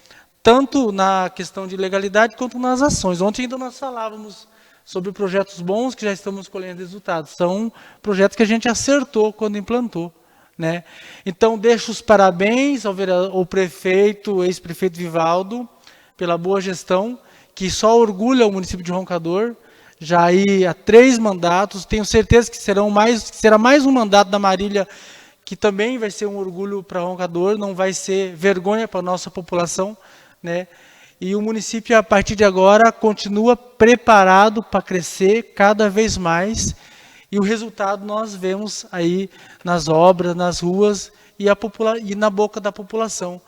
Tanto na questão de legalidade quanto nas ações. Ontem ainda nós falávamos sobre projetos bons que já estamos colhendo resultados. São projetos que a gente acertou quando implantou, né? Então, deixo os parabéns ao prefeito, ex-prefeito Vivaldo, pela boa gestão, que só orgulha o município de Roncador, já aí há 3 mandatos. Tenho certeza que será mais um mandato da Marília, que também vai ser um orgulho para Roncador, não vai ser vergonha para a nossa população, né? E o município, a partir de agora, continua preparado para crescer cada vez mais. E o resultado nós vemos aí nas obras, nas ruas e na boca da população.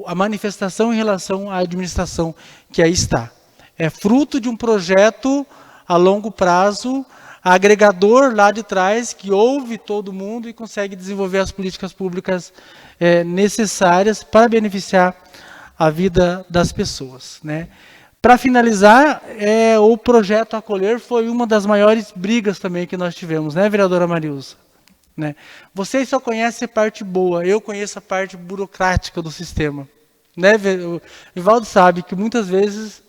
A manifestação em relação à administração que aí está. É fruto de um projeto a longo prazo, agregador lá de trás, que ouve todo mundo e consegue desenvolver as políticas públicas necessárias para beneficiar a vida das pessoas, né? Para finalizar, o projeto Acolher foi uma das maiores brigas também que nós tivemos, né, vereadora Marilza? né? Vocês só conhecem a parte boa, eu conheço a parte burocrática do sistema. Né? O Vivaldo sabe que muitas vezes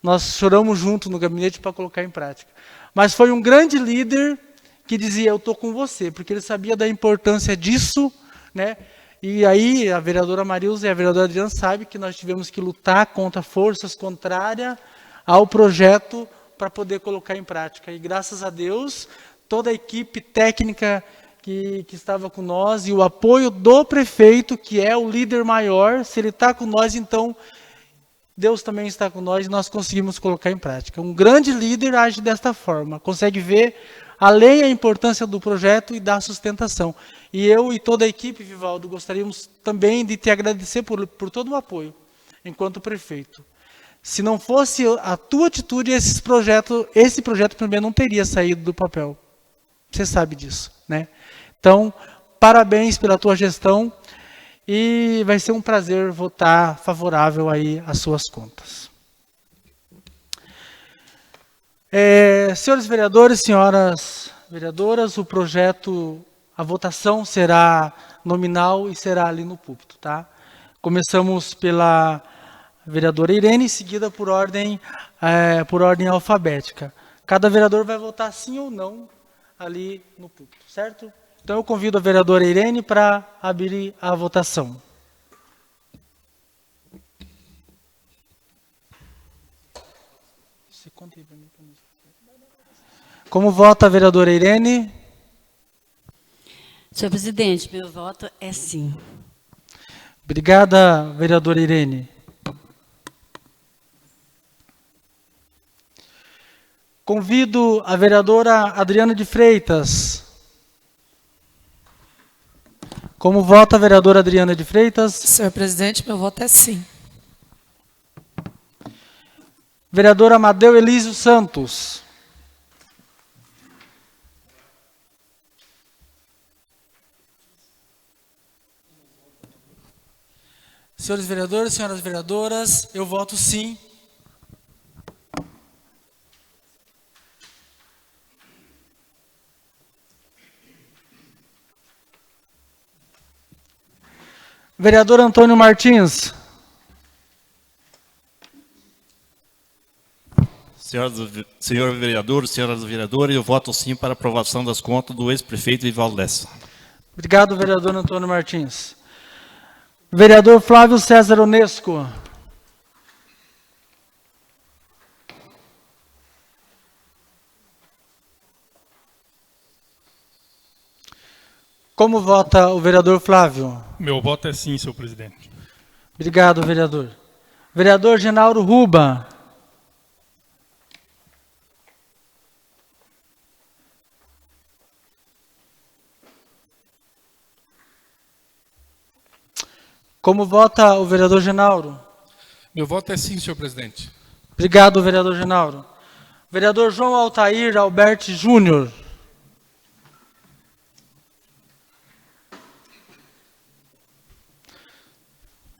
nós choramos junto no gabinete para colocar em prática. Mas foi um grande líder que dizia, eu estou com você, porque ele sabia da importância disso, né? E aí a vereadora Marilza e a vereadora Adriana sabem que nós tivemos que lutar contra forças contrárias ao projeto para poder colocar em prática. E graças a Deus, toda a equipe técnica que estava com nós e o apoio do prefeito, que é o líder maior, se ele está com nós, então Deus também está com nós e nós conseguimos colocar em prática. Um grande líder age desta forma, consegue ver além a importância do projeto e da sustentação. E eu e toda a equipe, Vivaldo, gostaríamos também de te agradecer por todo o apoio, enquanto prefeito. Se não fosse a tua atitude, esse projeto também não teria saído do papel. Você sabe disso, né? Então, parabéns pela tua gestão e vai ser um prazer votar favorável aí às suas contas. Senhores vereadores, senhoras vereadoras, o projeto, a votação será nominal e será ali no púlpito, tá? Começamos pela vereadora Irene, seguida por ordem alfabética. Cada vereador vai votar sim ou não ali no púlpito, certo? Então eu convido a vereadora Irene para abrir a votação. Como vota a vereadora Irene? Senhor presidente, meu voto é sim. Obrigada, vereadora Irene. Convido a vereadora Adriana de Freitas. Como vota a vereadora Adriana de Freitas? Senhor presidente, meu voto é sim. Vereador Amadeu Elísio Santos. Senhores vereadores, senhoras vereadoras, eu voto sim. Vereador Antônio Martins. Senhor vereador, senhoras vereadoras, eu voto sim para aprovação das contas do ex-prefeito Vivaldo Lessa. Obrigado, vereador Antônio Martins. Vereador Flávio César Onesco. Como vota o vereador Flávio? Meu voto é sim, senhor presidente. Obrigado, vereador. Vereador Genauro Ruba. Como vota o vereador Genauro? Meu voto é sim, senhor presidente. Obrigado, vereador Genauro. Vereador João Altair Alberti Júnior.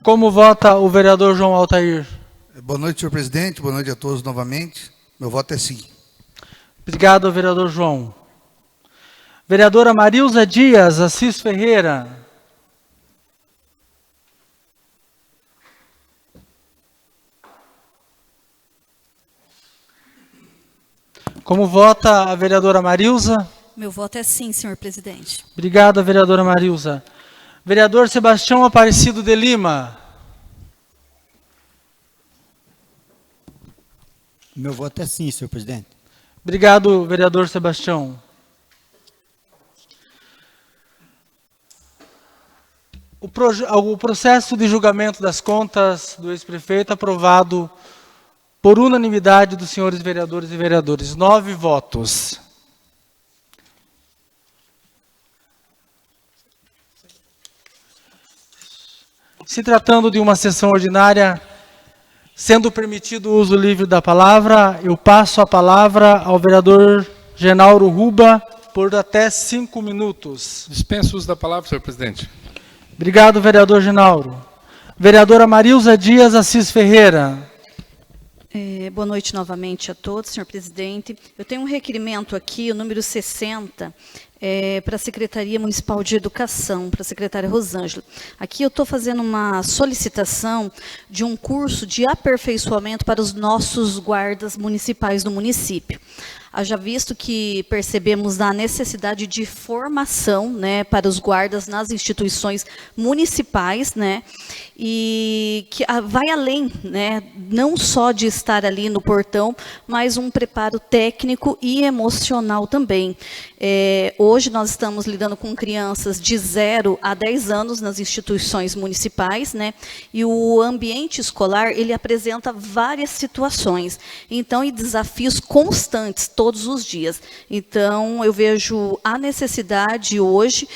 Como vota o vereador João Altair? Boa noite, senhor presidente. Boa noite a todos novamente. Meu voto é sim. Obrigado, vereador João. Vereadora Marilza Dias Assis Ferreira. Como vota a vereadora Marilza? Meu voto é sim, senhor presidente. Obrigado, vereadora Marilza. Vereador Sebastião Aparecido de Lima. Meu voto é sim, senhor presidente. Obrigado, vereador Sebastião. O processo de julgamento das contas do ex-prefeito aprovado por unanimidade dos senhores vereadores e vereadores. 9 votos. Se tratando de uma sessão ordinária, sendo permitido o uso livre da palavra, eu passo a palavra ao vereador Genauro Ruba por até 5 minutos. Dispenso o uso da palavra, senhor presidente. Obrigado, vereador Genauro. Vereadora Marilza Dias Assis Ferreira. Boa noite novamente a todos, senhor presidente. Eu tenho um requerimento aqui, o número 60, para a Secretaria Municipal de Educação, para a secretária Rosângela. Aqui eu estou fazendo uma solicitação de um curso de aperfeiçoamento para os nossos guardas municipais do município. Haja visto que percebemos a necessidade de formação, né, para os guardas nas instituições municipais, né, e que vai além, né, não só de estar ali no portão, mas um preparo técnico e emocional também. Hoje nós estamos lidando com crianças de 0 a 10 anos nas instituições municipais, né, e o ambiente escolar, ele apresenta várias situações, então, e desafios constantes, todos os dias. Então, eu vejo a necessidade hoje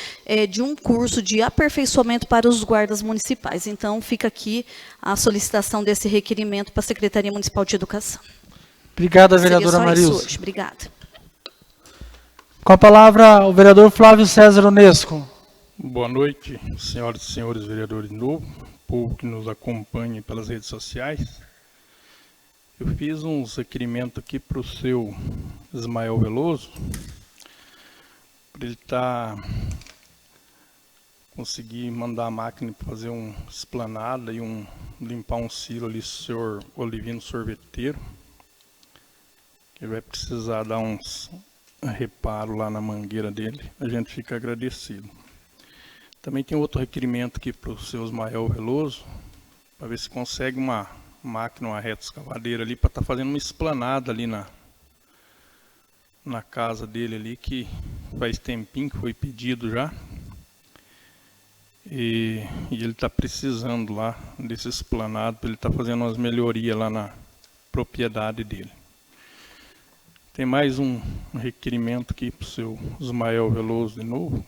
de um curso de aperfeiçoamento para os guardas municipais. Então, fica aqui a solicitação desse requerimento para a Secretaria Municipal de Educação. Obrigada, vereadora Marilza. Obrigada. Com a palavra, o vereador Flávio César Onesco. Boa noite, senhoras e senhores vereadores de novo, povo que nos acompanha pelas redes sociais. Eu fiz uns requerimentos aqui para o seu Ismael Veloso, para ele conseguir mandar a máquina para fazer uma esplanada e limpar um silo ali, senhor Olivino Sorveteiro, que vai precisar dar uns reparo lá na mangueira dele, a gente fica agradecido. Também tem outro requerimento aqui para o seu Ismael Veloso, para ver se consegue uma máquina, uma reta escavadeira ali, para estar fazendo uma esplanada ali na casa dele ali, que faz tempinho que foi pedido já. E ele está precisando lá desse esplanado, para ele estar fazendo umas melhorias lá na propriedade dele. Tem mais um requerimento aqui para o seu Ismael Veloso de novo,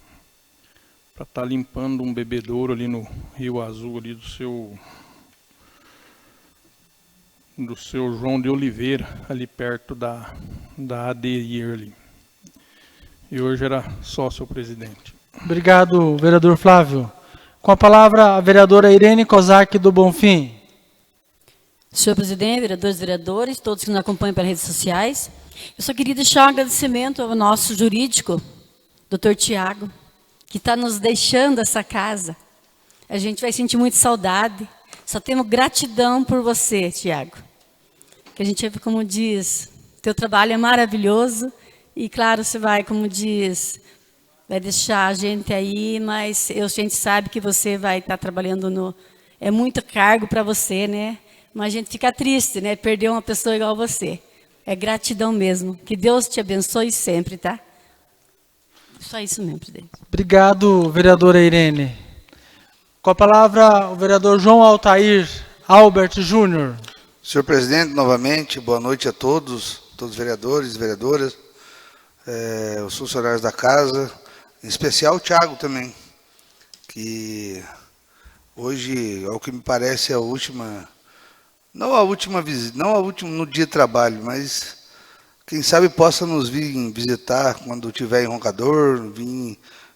para estar limpando um bebedouro ali no Rio Azul, ali do seu João de Oliveira, ali perto da ADIR ali. E hoje era só, senhor presidente. Obrigado, vereador Flávio. Com a palavra, a vereadora Irene Kozak do Bonfim. Senhor presidente, vereadores e vereadores, todos que nos acompanham pelas redes sociais, eu só queria deixar um agradecimento ao nosso jurídico, doutor Tiago, que está nos deixando essa casa. A gente vai sentir muita saudade. Só temos gratidão por você, Tiago. Que a gente, como diz, teu trabalho é maravilhoso e, claro, você vai, como diz, vai deixar a gente aí, mas a gente sabe que você vai estar trabalhando é muito cargo para você, né? Mas a gente fica triste, né? Perder uma pessoa igual você. É gratidão mesmo. Que Deus te abençoe sempre, tá? Só isso mesmo, presidente. Obrigado, vereadora Irene. Com a palavra, o vereador João Altair Albert Júnior. Senhor presidente, novamente, boa noite a todos os vereadores e vereadoras, os funcionários da casa, em especial o Thiago também, que hoje, ao que me parece, é a última, não a última visita, não a última no dia de trabalho, mas quem sabe possa nos vir visitar quando tiver em Roncador,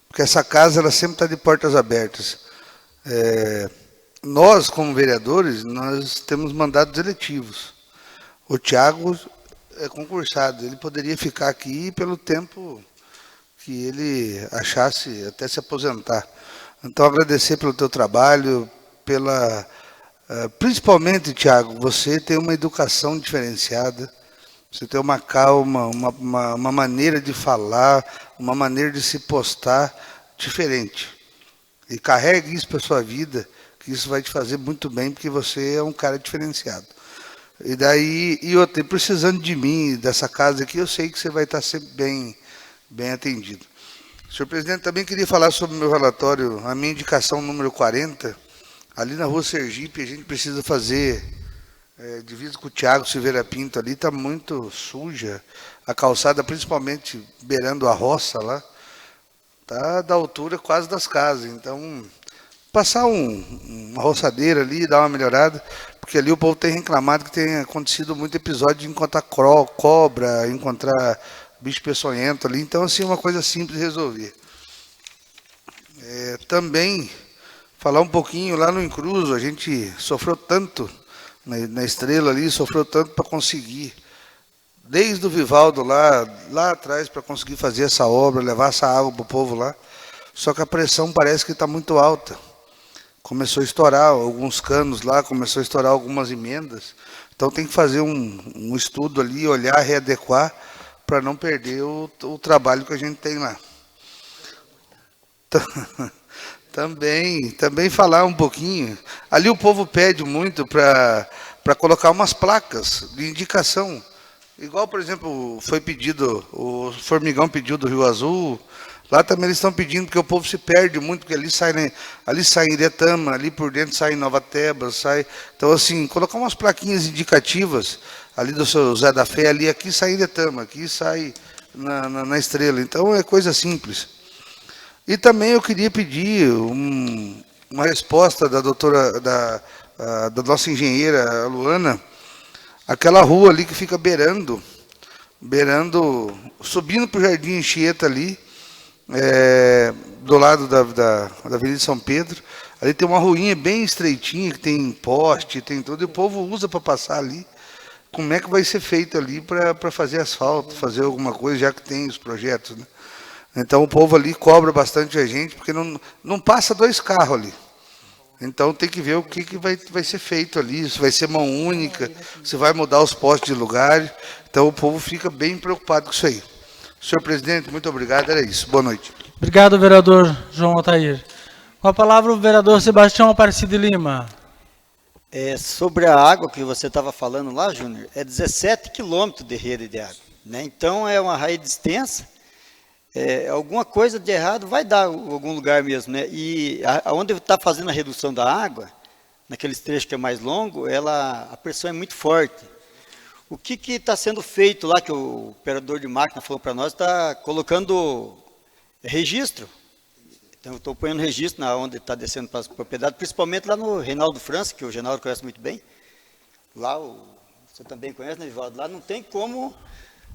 porque essa casa ela sempre está de portas abertas. Nós, como vereadores, nós temos mandatos eletivos. O Thiago é concursado, ele poderia ficar aqui pelo tempo que ele achasse até se aposentar. Então, agradecer pelo teu trabalho, principalmente, Thiago, você tem uma educação diferenciada, você tem uma calma, uma maneira de falar, uma maneira de se postar diferente. E carregue isso para a sua vida, que isso vai te fazer muito bem, porque você é um cara diferenciado. E daí, eu tenho precisando de mim, dessa casa aqui, eu sei que você vai estar sempre bem atendido. Senhor presidente, também queria falar sobre o meu relatório, a minha indicação número 40, ali na rua Sergipe, a gente precisa fazer, divisa com o Thiago Silveira Pinto ali, está muito suja, a calçada, principalmente beirando a roça lá, está da altura quase das casas, então passar uma roçadeira ali, dar uma melhorada, porque ali o povo tem reclamado que tem acontecido muito episódio de encontrar cobra, encontrar bicho peçonhento ali, então assim, uma coisa simples de resolver. Também falar um pouquinho lá no Incruso, a gente sofreu tanto na Estrela ali, sofreu tanto para conseguir desde o Vivaldo lá atrás para conseguir fazer essa obra, levar essa água para o povo lá. Só que a pressão parece que está muito alta. Começou a estourar alguns canos lá, começou a estourar algumas emendas. Então tem que fazer um estudo ali, olhar, readequar, para não perder o trabalho que a gente tem lá. Também falar um pouquinho. Ali o povo pede muito para colocar umas placas de indicação. Igual, por exemplo, foi pedido, o Formigão pediu do Rio Azul. Lá também eles estão pedindo, porque o povo se perde muito, porque ali sai em Iretama, ali por dentro sai em Nova Tebas, sai... Então, assim, colocar umas plaquinhas indicativas, ali do seu Zé da Fé, ali, aqui sai em Iretama, aqui sai na Estrela. Então, é coisa simples. E também eu queria pedir uma resposta da da nossa engenheira, a Luana, aquela rua ali que fica beirando, subindo para o Jardim Anchieta ali, do lado da Avenida São Pedro, ali tem uma ruinha bem estreitinha, que tem poste, tem tudo, e o povo usa para passar ali. Como é que vai ser feito ali para fazer asfalto, fazer alguma coisa, já que tem os projetos, né? Então o povo ali cobra bastante a gente, porque não passa 2 carros ali. Então tem que ver o que vai ser feito ali, se vai ser mão única, se vai mudar os postos de lugar. Então o povo fica bem preocupado com isso aí. Senhor presidente, muito obrigado, era isso. Boa noite. Obrigado, vereador João Altair. Com a palavra o vereador Sebastião Aparecido Lima. Sobre a água que você estava falando lá, Júnior, é 17 quilômetros de rede de água, né? Então é uma rede extensa. Alguma coisa de errado vai dar em algum lugar mesmo, né? E onde está fazendo a redução da água, naqueles trechos que é mais longo, a pressão é muito forte. O que está sendo feito lá, que o operador de máquina falou para nós, está colocando registro. Então, eu estou ponhando registro onde está descendo para as propriedades, principalmente lá no Reinaldo França, que o Reinaldo conhece muito bem. Lá, você também conhece, né, Vivaldo? Lá não tem como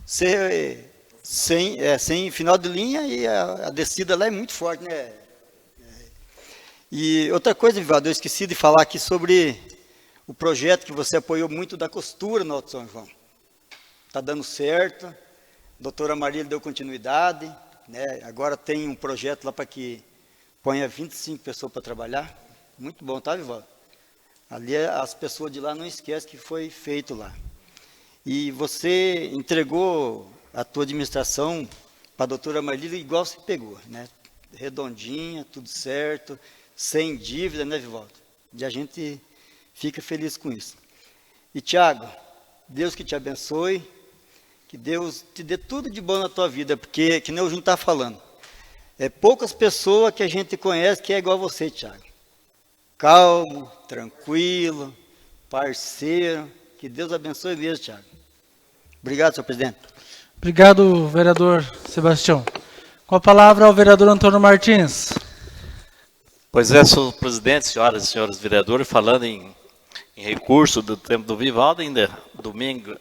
ser sem final de linha, e a descida lá é muito forte, né? E outra coisa, Vivaldo, eu esqueci de falar aqui sobre o projeto que você apoiou muito da costura no Alto São João. Está dando certo, a doutora Marília deu continuidade, né? Agora tem um projeto lá para que ponha 25 pessoas para trabalhar. Muito bom, tá, Vivaldo? Ali as pessoas de lá não esquecem que foi feito lá. E você entregou a tua administração para a doutora Marília igual você pegou, né? Redondinha, tudo certo, sem dívida, né, Vivaldo? E a gente fica feliz com isso. E, Tiago, Deus que te abençoe, que Deus te dê tudo de bom na tua vida, porque, que nem o Júnior está falando, poucas pessoas que a gente conhece que é igual a você, Tiago. Calmo, tranquilo, parceiro, que Deus abençoe mesmo, Tiago. Obrigado, senhor presidente. Obrigado, vereador Sebastião. Com a palavra, o vereador Antônio Martins. Pois é, senhor presidente, senhoras e senhores vereadores, falando em recurso do tempo do Vivaldo, ainda domingo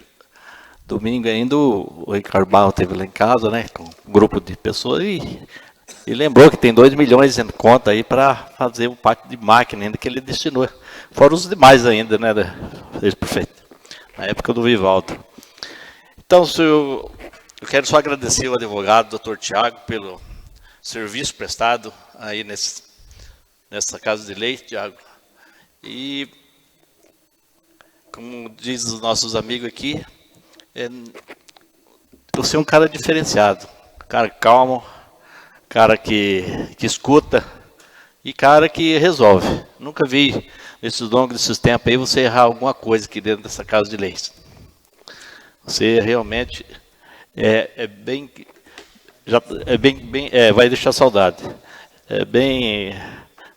ainda o Ricardo Barro esteve lá em casa, né, com um grupo de pessoas, e lembrou que tem 2 milhões em conta aí para fazer o pátio de máquina ainda que ele destinou. Fora os demais ainda, né, ex-prefeito, na época do Vivaldo. Então, eu quero só agradecer ao advogado, doutor Tiago, pelo serviço prestado aí nessa Casa de Lei, Tiago. E, como diz os nossos amigos aqui, você é um cara diferenciado, cara calmo, cara que escuta e cara que resolve. Nunca vi, nesses longos tempos aí, você errar alguma coisa aqui dentro dessa Casa de Leis. Você realmente vai deixar saudade. É bem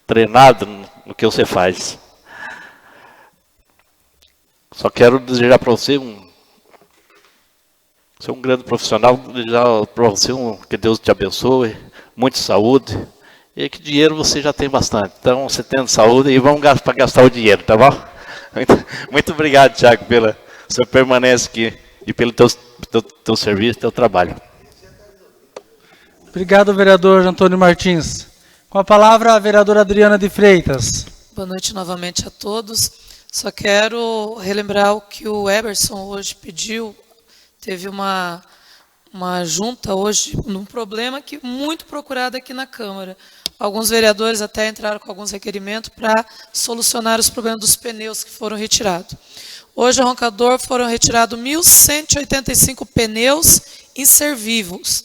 treinado no que você faz. Só quero desejar para você um grande profissional, desejar para você que Deus te abençoe, muita saúde, e que dinheiro você já tem bastante. Então, você tendo saúde, e vamos para gastar o dinheiro, tá bom? Muito obrigado, Tiago, pela sua permanência aqui e pelo teu serviço, teu trabalho. Obrigado, vereador Antônio Martins. Com a palavra, a vereadora Adriana de Freitas. Boa noite novamente a todos. Só quero relembrar o que o Eberson hoje pediu teve uma junta hoje num problema que muito procurado aqui na Câmara. Alguns vereadores até entraram com alguns requerimentos para solucionar os problemas dos pneus que foram retirados. Hoje, a Roncador foram retirados 1.185 pneus inservíveis.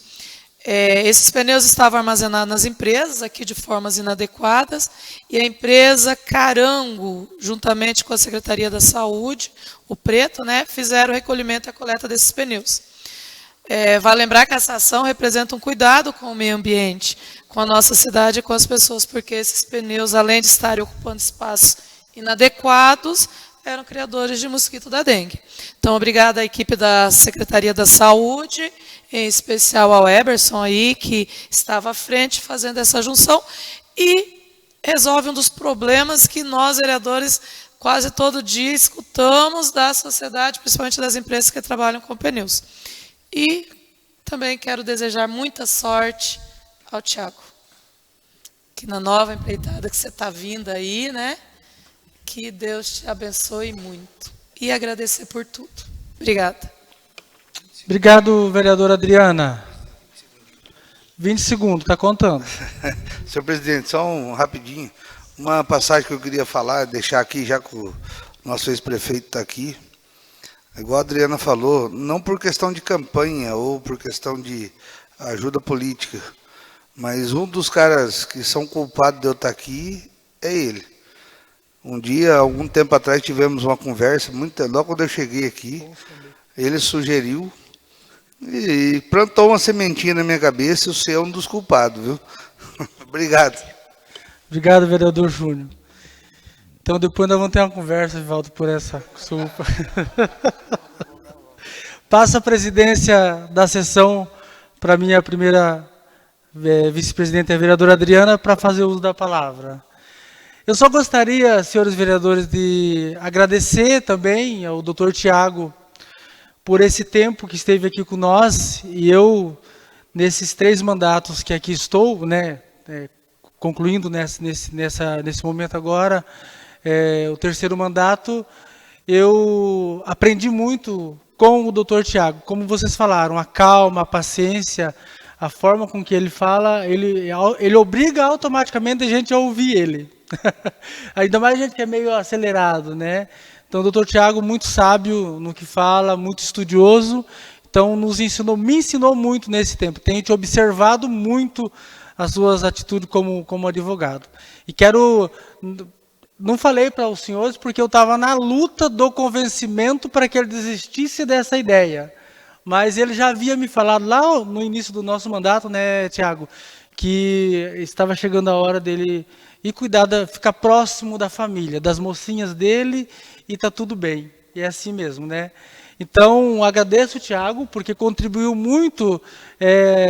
Esses pneus estavam armazenados nas empresas, aqui de formas inadequadas, e a empresa Carango, juntamente com a Secretaria da Saúde, o Preto, né, fizeram o recolhimento e a coleta desses pneus. Vale lembrar que essa ação representa um cuidado com o meio ambiente, com a nossa cidade e com as pessoas, porque esses pneus, além de estarem ocupando espaços inadequados, eram criadores de mosquito da dengue. Então, obrigada à equipe da Secretaria da Saúde, em especial ao Eberson aí, que estava à frente fazendo essa junção, e resolve um dos problemas que nós, vereadores, quase todo dia escutamos da sociedade, principalmente das empresas que trabalham com pneus. E também quero desejar muita sorte ao Tiago, que na nova empreitada que você está vindo aí, né? Que Deus te abençoe muito. E agradecer por tudo. Obrigada. Obrigado, vereadora Adriana. 20 segundos, está contando. Senhor presidente, só rapidinho. Uma passagem que eu queria falar, deixar aqui, já que o nosso ex-prefeito está aqui. Igual a Adriana falou, não por questão de campanha ou por questão de ajuda política, mas um dos caras que são culpados de eu estar aqui é ele. Um dia, algum tempo atrás, tivemos uma conversa, logo quando eu cheguei aqui, ele sugeriu e plantou uma sementinha na minha cabeça, e você é um dos culpados, viu? Obrigado. Obrigado, vereador Júnior. Então, depois nós vamos ter uma conversa, Vivaldo, por essa desculpa. Passa a presidência da sessão para a minha primeira vice-presidente, a vereadora Adriana, para fazer uso da palavra. Eu só gostaria, senhores vereadores, de agradecer também ao doutor Tiago por esse tempo que esteve aqui com nós, e eu, nesses 3 mandatos que aqui estou, né, concluindo nesse momento agora, o 3º mandato, eu aprendi muito com o doutor Tiago. Como vocês falaram, a calma, a paciência, a forma com que ele fala, ele obriga automaticamente a gente a ouvir ele. Ainda mais a gente que é meio acelerado, né? Então, o doutor Tiago, muito sábio no que fala, muito estudioso, então me ensinou muito nesse tempo. Tenho te observado muito as suas atitudes como advogado. E não falei para os senhores porque eu estava na luta do convencimento para que ele desistisse dessa ideia. Mas ele já havia me falado lá no início do nosso mandato, né, Tiago, que estava chegando a hora dele ir cuidar, ficar próximo da família, das mocinhas dele, e está tudo bem. E é assim mesmo, né? Então, agradeço o Tiago, porque contribuiu muito,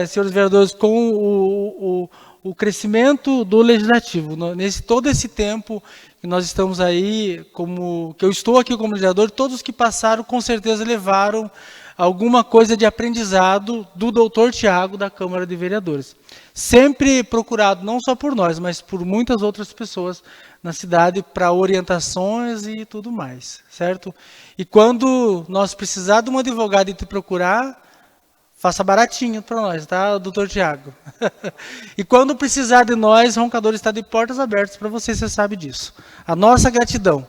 senhores vereadores, com o crescimento do Legislativo. Todo esse tempo que nós estamos aí, que eu estou aqui como vereador, todos que passaram, com certeza, levaram alguma coisa de aprendizado do doutor Tiago, da Câmara de Vereadores. Sempre procurado, não só por nós, mas por muitas outras pessoas na cidade, para orientações e tudo mais, certo? E quando nós precisar de um advogado e te procurar, faça baratinho para nós, tá, doutor Tiago? E quando precisar de nós, Roncador está de portas abertas para você sabe disso. A nossa gratidão,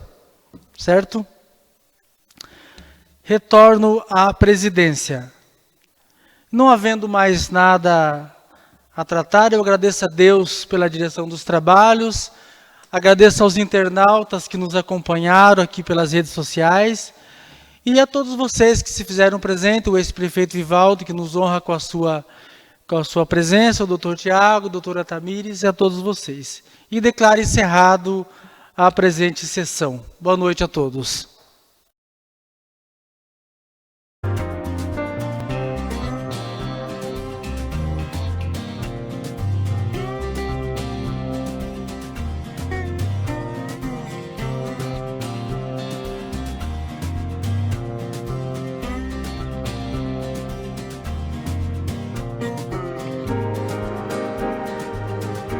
certo? Retorno à presidência. Não havendo mais nada a tratar, eu agradeço a Deus pela direção dos trabalhos, agradeço aos internautas que nos acompanharam aqui pelas redes sociais, e a todos vocês que se fizeram presente, o ex-prefeito Vivaldo, que nos honra com a sua presença, o doutor Tiago, a doutora Tamires, e a todos vocês. E declaro encerrado a presente sessão. Boa noite a todos.